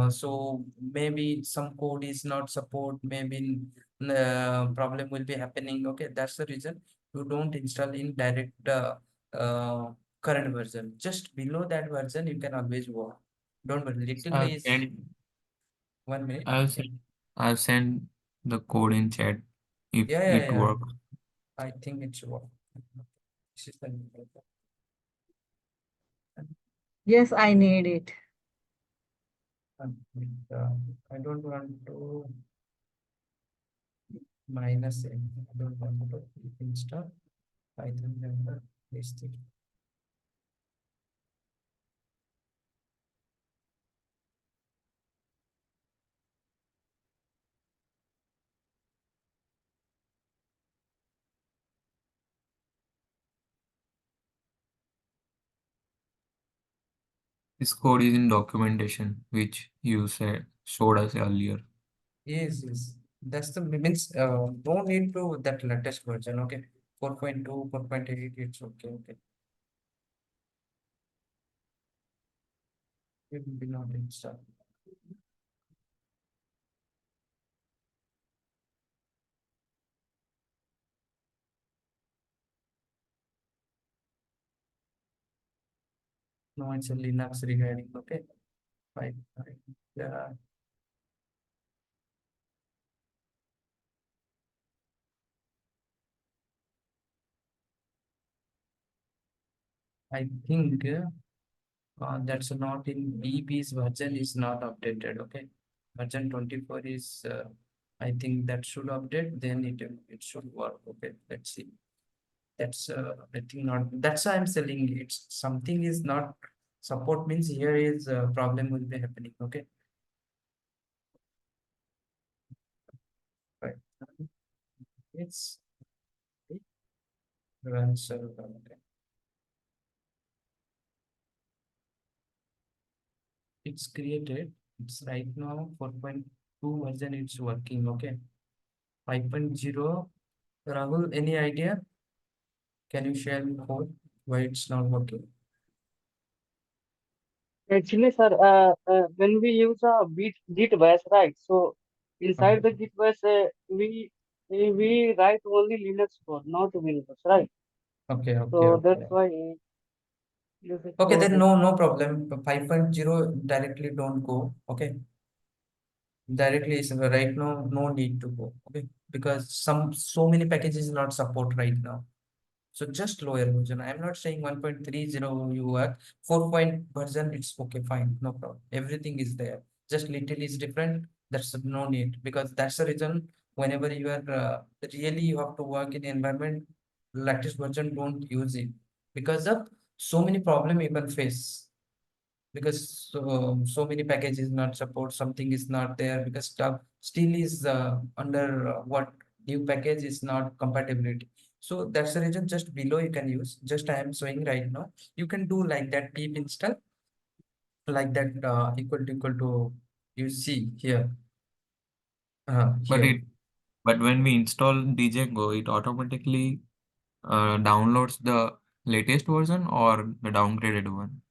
So maybe some code is not support, maybe problem will be happening. Okay, that's the reason you don't install in direct current version. Just below that version, you can always work. Don't worry. Little I've is sent, 1 minute. I've sent the code in chat if Yeah. it works. I think it should work. This is the Yes, I need it. and, I don't want to minus n. I don't want to install Python Django this thing. This code is in documentation, which you showed us earlier. Yes. That's the means don't need to that latest version. Okay. 4.2, 4.8, it's okay. It will be not installed. No, it's a Linux regarding. Okay. Fine. Yeah. I think that's not in BB's version is not updated. Okay, version 24 is I think that should update, then it should work. Okay, let's see. That's I think not, that's why I'm selling it's something is not support, means here is problem will be happening. Okay, It's run server. Okay. It's created. It's right now 4.2 version. It's working. Okay. 5.0. Rahul, any idea? Can you share the code why it's not working? Actually, sir, when we use a Git bash, right? So inside the Git bash, we write only Linux code, not Windows, right? Okay, okay, So okay. that's why this is Okay, then code. no problem. 5.0 directly don't go. Okay. Directly is right now, no need to go. Okay. Because so many packages not support right now. So just lower version. I'm not saying 1.30 you work. 4 point version, it's okay, fine, no problem. Everything is there. Just little is different. That's no need, because that's the reason whenever you are really you have to work in environment, latest version don't use it because of so many problem you can face. Because so many packages not support, something is not there because stuff still is under what new package is not compatibility. So that's the reason just below you can use, just I am showing right now. You can do like that pip install, like that equal to you see here. But Here. when we install Django, it automatically downloads the latest version or the downgraded one.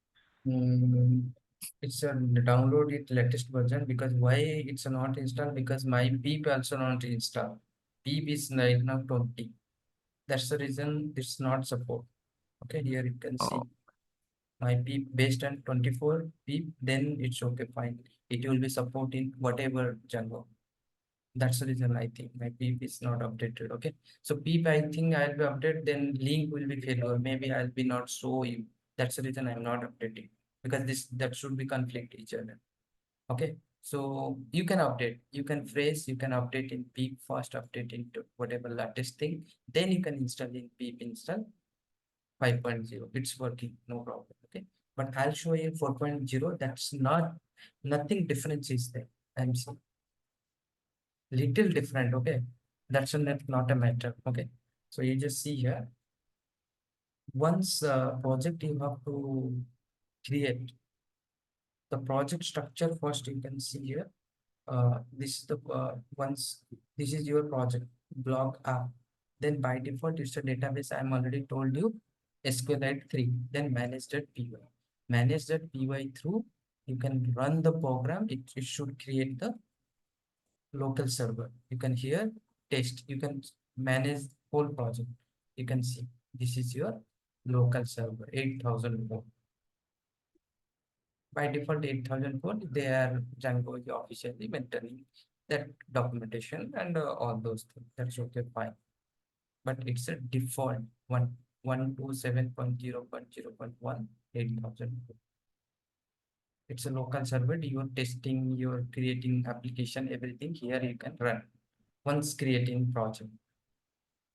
It's a download it latest version, because why it's not installed, because my pip also not installed. Pip is right now 20. That's the reason it's not support. Okay, here you can see Oh, my pip based on 24 pip, then it's okay, fine. It will be supporting whatever Django. That's the reason I think my pip is not updated. Okay, so pip I think I'll be updated, then link will be failure. Maybe I'll be not show you. That's the reason I'm not updating, because that should be conflict each other. Okay, so you can update, you can phrase, you can update in pip, first update into whatever latest thing, then you can install in pip install 5.0. It's working, no problem. Okay, but I'll show you 4.0. That's nothing difference is there. I'm saying little different. Okay, that's not a matter. Okay, so you just see here, once project you have to create the project structure. First you can see here, this is the once this is your project block app, then by default it's a database. I'm already told you SQLite 3, then manage.py. Manage.py through you can run the program. It should create the local server. You can here test, you can manage whole project. You can see this is your local server 8004. By default 8004, they are Django is officially maintaining that documentation and all those things. That's okay, fine. But it's a default 127.0.0.1 8004. It's a local server. You're testing, you're creating application, everything here you can run once creating project.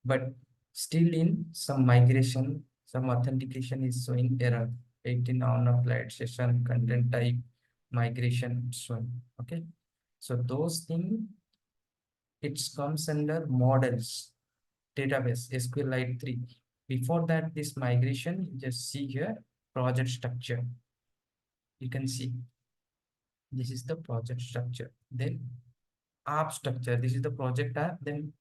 But still in some migration, some authentication is showing error. 18 unapplied session content type migration showing. Okay, so those things it comes under models database SQLite 3. Before that, this migration, just see here project structure. You can see this is the project structure. Then app structure. This is the project app. Then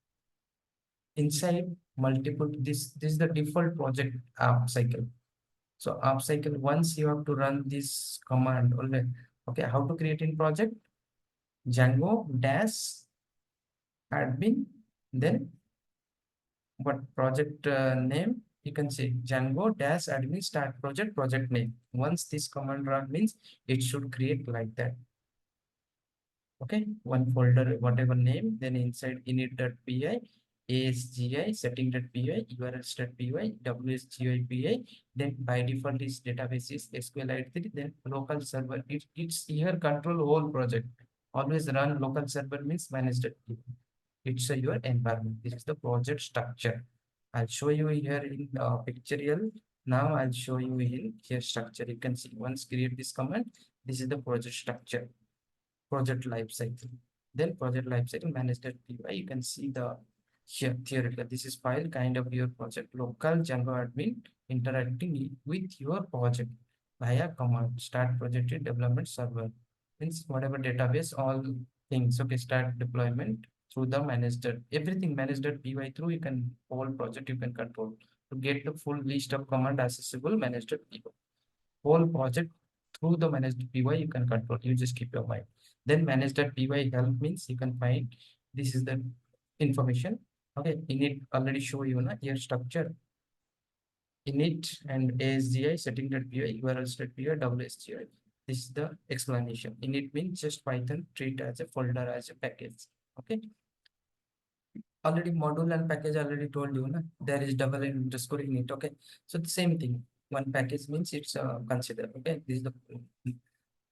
inside multiple, this is the default project app cycle. So app cycle, once you have to run this command only. Okay, how to create in project? Django dash admin, then what project name? You can say Django dash admin start project name. Once this command run means it should create like that. Okay, one folder, whatever name, then inside init.py, ASGI, setting.py, urls.py, wsgui.py, then by default is database is SQLite 3, then local server. It's here control whole project. Always run local server means manage.py. It's your environment. This is the project structure. I'll show you here in pictorial. Now I'll show you in here structure. You can see once create this command, this is the project structure. Project life cycle. Then project lifecycle managed.py. You can see the here theoretical. This is file kind of your project. Local Django admin interacting with your project via command. Start project development server. Means whatever database, all things. Okay, start deployment through the managed. Everything managed.py through you can whole project you can control. To get the full list of command accessible managed.py. Whole project through the managed.py you can control. You just keep your mind. Then manage.py help means you can find this is the information. Okay, init already show you na here structure. Init and ASGI setting.py, URLs.py, WSGI. This is the explanation. Init means just Python treat as a folder as a package. Okay. Already module and package already told you na there is double underscore init. Okay, so the same thing. One package means it's consider. Okay, this is the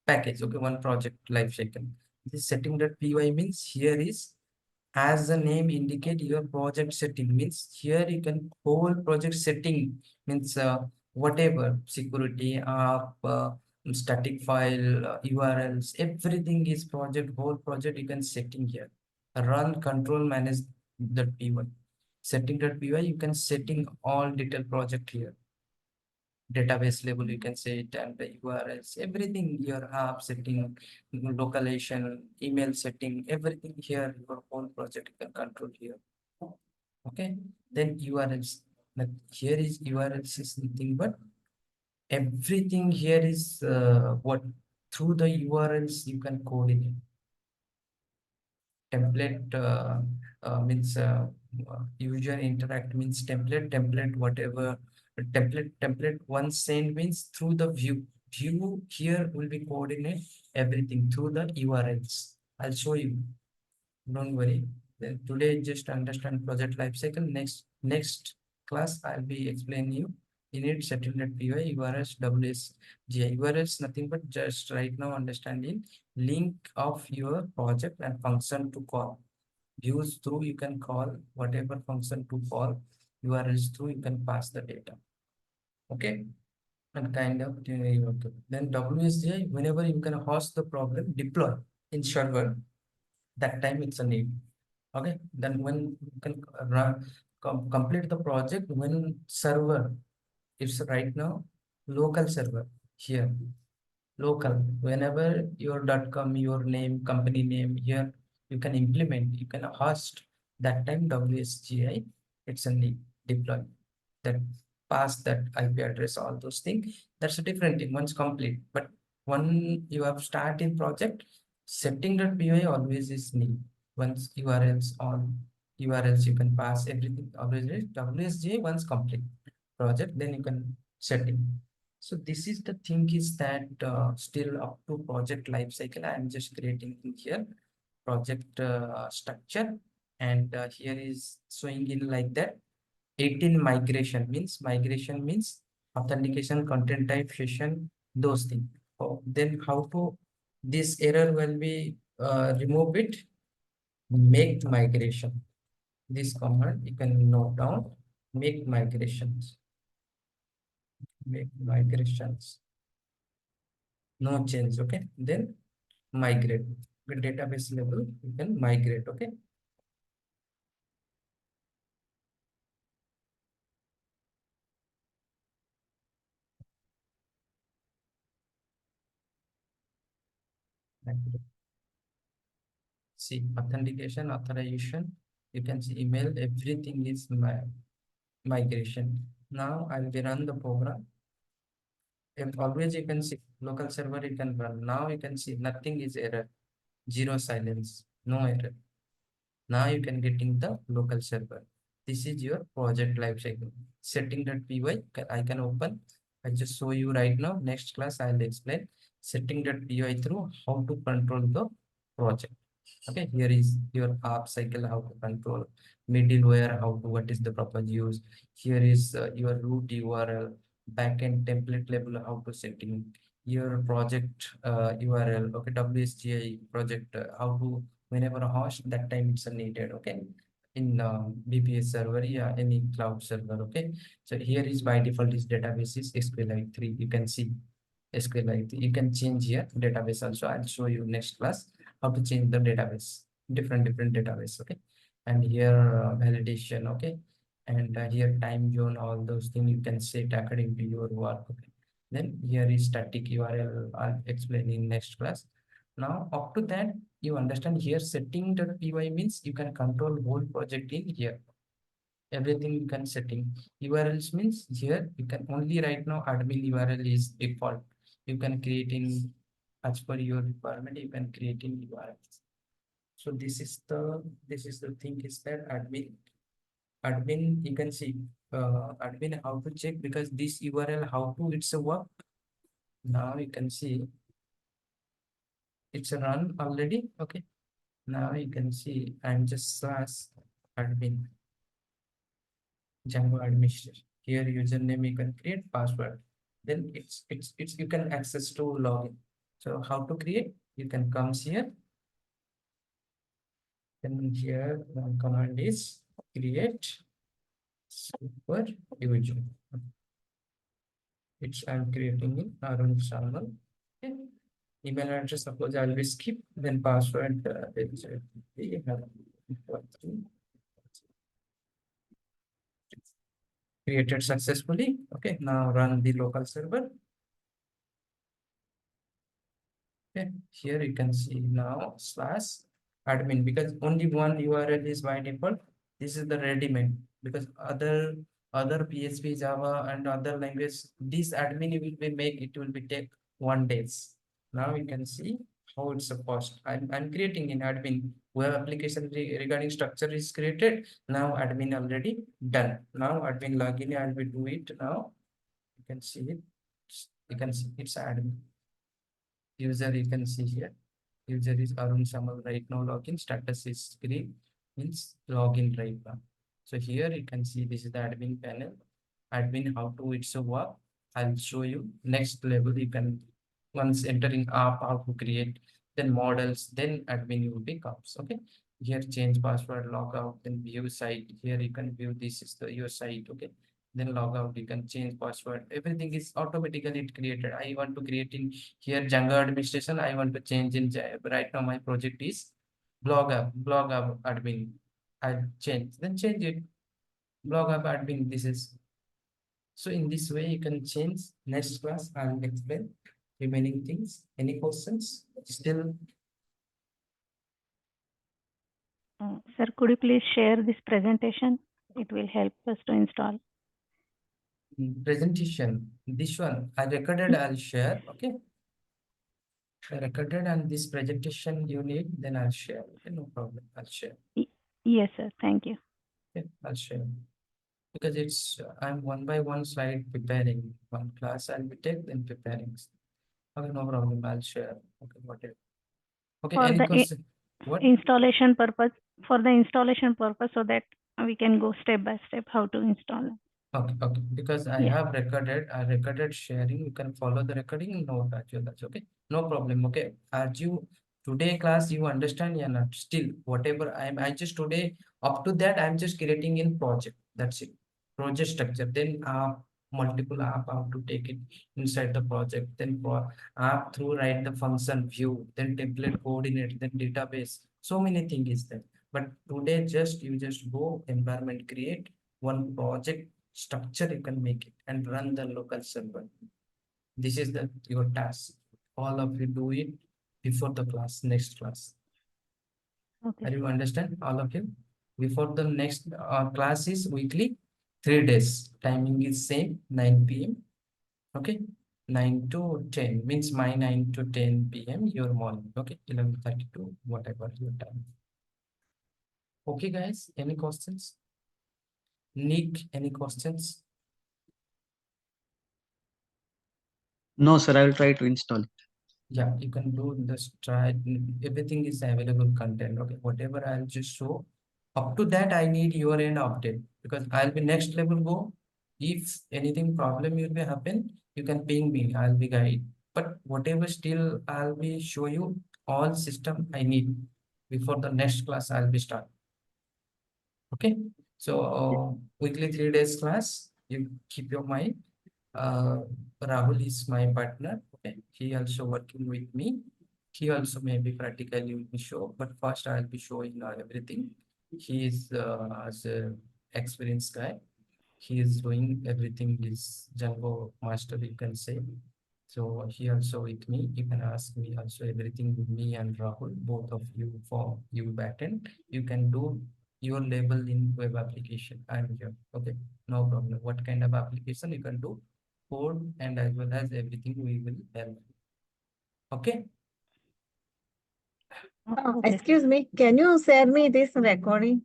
package. Okay, one project life cycle. This setting.py means here is as the name indicate your project setting means here you can whole project setting means whatever security static file URLs everything is project whole project you can setting here run control manage the py setting.py you can setting all detailed project here database level you can say it and the URLs everything your app setting localization email setting everything here your whole project you can control here. Okay, then URLs but here is URLs is nothing but everything here is what through the URLs you can coordinate template means user interact means template whatever template once send means through the view here will be coordinate everything through the URLs. I'll show you, don't worry. Then today just understand project lifecycle. Next class I'll be explaining you init setting.py URLs WSGI. URLs nothing but just right now understanding link of your project and function to call. Views through you can call whatever function to call. URLs through you can pass the data. Okay, and kind of then WSGI whenever you can host the problem deploy in server that time it's a need. Okay, then when you can run complete the project when server it's right now local server here local whenever your .com your name company name here you can implement you can host that time WSGI it's only deploy that pass that IP address all those things that's a different thing once complete but when you have started project setting.py always is need once URLs on URLs you can pass everything always WSGI once complete project then you can setting. So this is the thing is that still up to project life cycle. I'm just creating in here project structure and here is showing in like that 18 migration means authentication content type session those things. Oh, then how to this error will be remove it make migration this command you can note down make migrations no change. Okay, then migrate with database level you can migrate. Okay, migrate. See authentication authorization you can see email everything is migration. Now I will run the program and always you can see local server you can run. Now you can see nothing is error, zero silence, no error. Now you can get in the local server. This is your project lifecycle. Setting.py I can open. I just show you right now. Next class I'll explain setting.py through how to control the project. Okay, here is your app cycle how to control middleware how to what is the proper use. Here is your root URL backend template level how to setting your project URL. Okay, WSGI project how to whenever a host that time it's needed. Okay, in BPS server yeah any cloud server. Okay, so here is by default is database is SQLite 3 you can see SQLite you can change here database also. I'll show you next class how to change the database. different database. Okay, and here validation. Okay, and here time zone, all those things you can set according to your work. Okay, then here is static URL. I'll explain in next class. Now up to that you understand here setting.py means you can control whole project in here. Everything you can setting. URLs means here you can only right now admin URL is default. You can create in as per your requirement, you can create in URLs. So this is the thing is that admin you can see admin how to check because this URL how to it's a work. Now you can see it's a run already. Okay, now you can see I'm just /admin Django administrator. Here username you can create password. Then it's you can access to login. So how to create? You can come here. Then here one command is create super user. It's I'm creating it Arun Samal. Okay. Email address suppose I will skip. Then password created successfully. Okay, now run the local server. Okay, here you can see now /admin because only one URL is by default. This is the ready-made because other PHP, Java, and other language, this admin will be make it will be take 1 days. Now you can see how it's a cost. I'm creating in admin web application regarding structure is created. Now admin already done. Now admin login I will do it now. You can see it. You can see it's admin. User you can see here. User is Arun Samal right now. Login status is green means login right now. So here you can see this is the admin panel. Admin how to it's a work. I'll show you next level. You can once entering app how to create then models then admin will be comes. Okay, here change password logout then view site. Here you can view this is your site. Okay, then log out you can change password. Everything is automatically it created. I want to create in here Django administration. I want to change in right now my project is blog app admin. I change it blog app admin. This is so in this way you can change. Next class I will explain remaining things. Any questions still? Sir, could you please share this presentation? It will help us to install. Presentation this one I recorded. I'll share. Okay, I recorded and this presentation you need then I'll share. Okay, no problem, I'll share. Yes, sir. Thank you. Okay, I'll share because it's I'm one by one slide preparing. One class I'll be take then preparing. Okay, no problem, I'll share. Okay, whatever. Okay, For any the question? What? installation purpose, for the installation purpose, so that we can go step by step how to install it. Okay, because I have recorded sharing. You can follow the recording. No, that's okay. No problem. Okay, as you today class you understand yeah not still whatever I just today up to that I'm just creating in project. That's it. Project structure. Then multiple app how to take it inside the project. Then app through write the function view. Then template coordinate. Then database. So many things is there. But today you just go environment create one project structure you can make it and run the local server. This is your task. All of you do it before the class, next class. Okay. Are you understand all of you? Before the next class is weekly 3 days. Timing is same 9 p.m. Okay, 9 to 10 means my 9 to 10 p.m. your morning. Okay, 11:30 to whatever your time. Okay, guys, any questions? Nick, any questions? No, sir, I will try to install it. Yeah, you can do this. Try everything is available content. Okay, whatever I'll just show. Up to that, I need your end update because I'll be next level go. If anything problem will be happen, you can ping me. I'll be guide. But whatever still I'll be show you all system I need before the next class I'll be start. Okay, so weekly 3 days class. You keep your mind. Rahul is my partner. Okay, he also working with me. He also maybe practically will be show, but first I'll be showing everything. He is as a experienced guy. He is doing everything is Django master, you can say. So he also with me. You can ask me also everything with me and Rahul, both of you for you backend. You can do your label in web application. I'm here. Okay, no problem. What kind of application you can do? Code and as well as everything we will help. Okay. Okay, sir. Excuse me, can you share me this recording?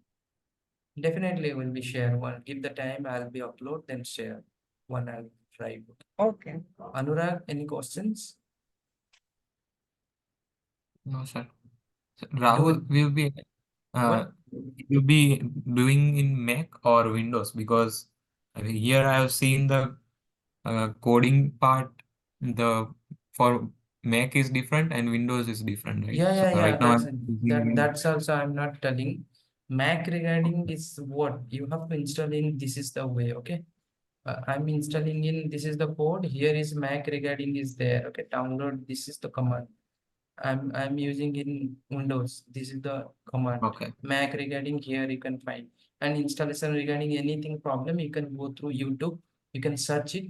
Definitely will be share one. If the time I'll be upload, then share. One I'll try. Okay. Anurag, any questions? No, sir. So, Do Rahul will be what? you'll be doing in Mac or Windows, because here I have seen the coding part, the for Mac is different and Windows is different, right? So Yeah. right now That's I'm using that's also I'm not telling. Mac regarding is what you have to install in. This is the way. Okay. I'm installing in. This is the code. Here is Mac regarding is there. Okay. Download. This is the command. I'm using in Windows. This is the command. okay. Mac regarding here you can find, and installation regarding anything problem you can go through YouTube. You can search it.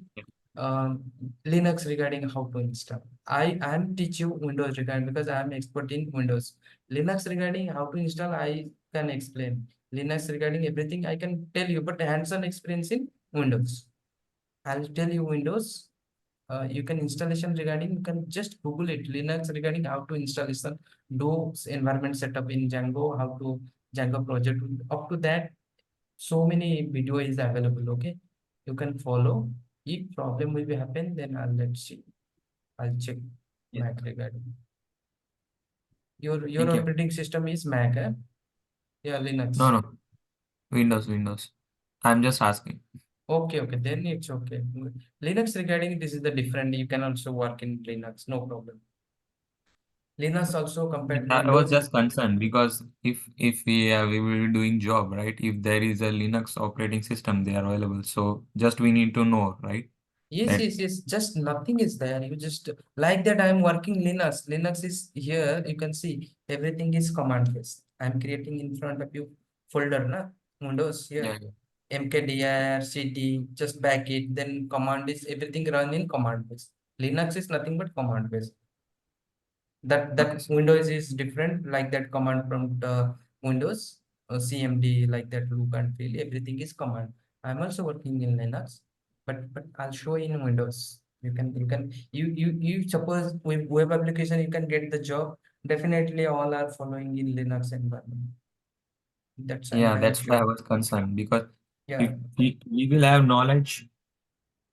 Um, Linux regarding how to install. I am teach you Windows regarding because I am expert in Windows. Linux regarding how to install I can explain. Linux regarding everything I can tell you, but hands-on experience in Windows. I'll tell you Windows. You can installation regarding you can just Google it Linux regarding how to installation do environment setup in Django, how to Django project up to that. So many video is available. Okay, you can follow. If problem will be happen, then let's see. I'll check Yeah. Mac regarding your Thank you. operating system is Mac, eh? Yeah, Linux. No, Windows. I'm just asking. Okay, then it's okay. Linux regarding this is the different. You can also work in Linux, no problem. Linux also compared to I was Windows. just concerned because if we will be doing job, right? If there is a Linux operating system, they are available. So just we need to know, right? Yes. That Just nothing is there. You just like that. I'm working Linux. Linux is here. You can see everything is command based. I'm creating in front of you folder, na Windows here. yeah. mkdir cd just back it. Then command is everything run in command based. Linux is nothing but command based. Okay, That sir. Windows is different. Like that command prompt Windows cmd like that look and feel. Everything is command. I'm also working in Linux, but I'll show in Windows. You suppose with web application you can get the job. Definitely all are following in Linux environment. That's I'm Yeah, damn that's why I sure. was concerned, because if Yeah. we will have knowledge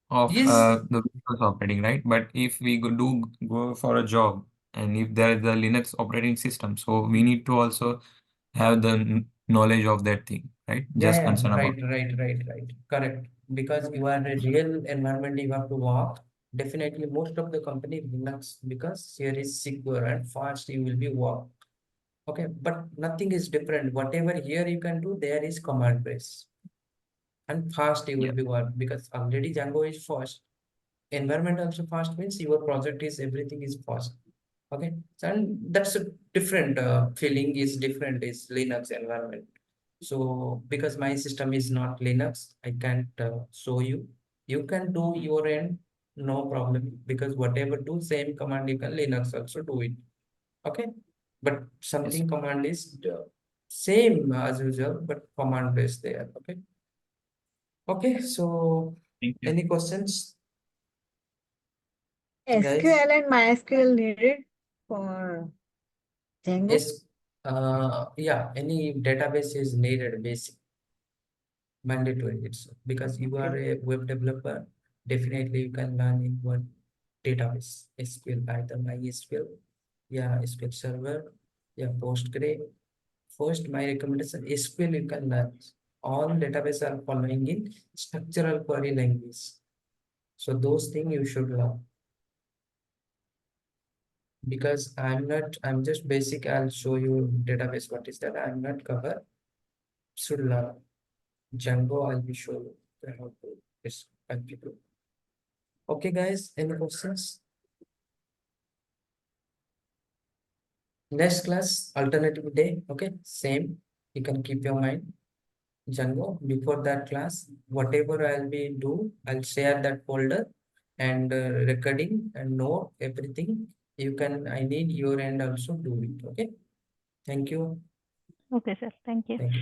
of Yes. the Windows operating, right? But if we go for a job, and if there is a Linux operating system, so we need to also have the knowledge of that thing, right? Just Yeah. concern about. Right. Correct. Because you are a real environment you have to work. Definitely most of the company Linux because here is secure and fast you will be work. Okay, but nothing is different. Whatever here you can do, there is command base. And fast you will Yeah. be work because already Django is fast. Environment also fast means your project is everything is fast. Okay, so and that's a different feeling is different is Linux environment. So because my system is not Linux, I can't show you. You can do your end, no problem. Because whatever do same command you can Linux also do it. Okay, but Yes. something command is same as usual, but command based there. Okay. So Thank you. any questions, guys? SQL and MySQL needed for Django? Yes. Yeah. Any database is needed, basic. Mandatory it's because you are a web developer, definitely you can learn in one database SQL, Python, MySQL, yeah, SQL Server, yeah, Postgre. First my recommendation SQL you can learn. All database are following in structural query language, so those things you should learn. Because I'm just basic. I'll show you database what is that. I'm not cover, should learn. Django, I'll be sure how to describe people. Okay, guys, any questions? Next class, alternative day. Okay, same. You can keep your mind. Django. Before that class, whatever I'll share that folder and recording and note everything. I need your end also do it. Okay. Thank you. Okay, sir. Thank you. Thank you.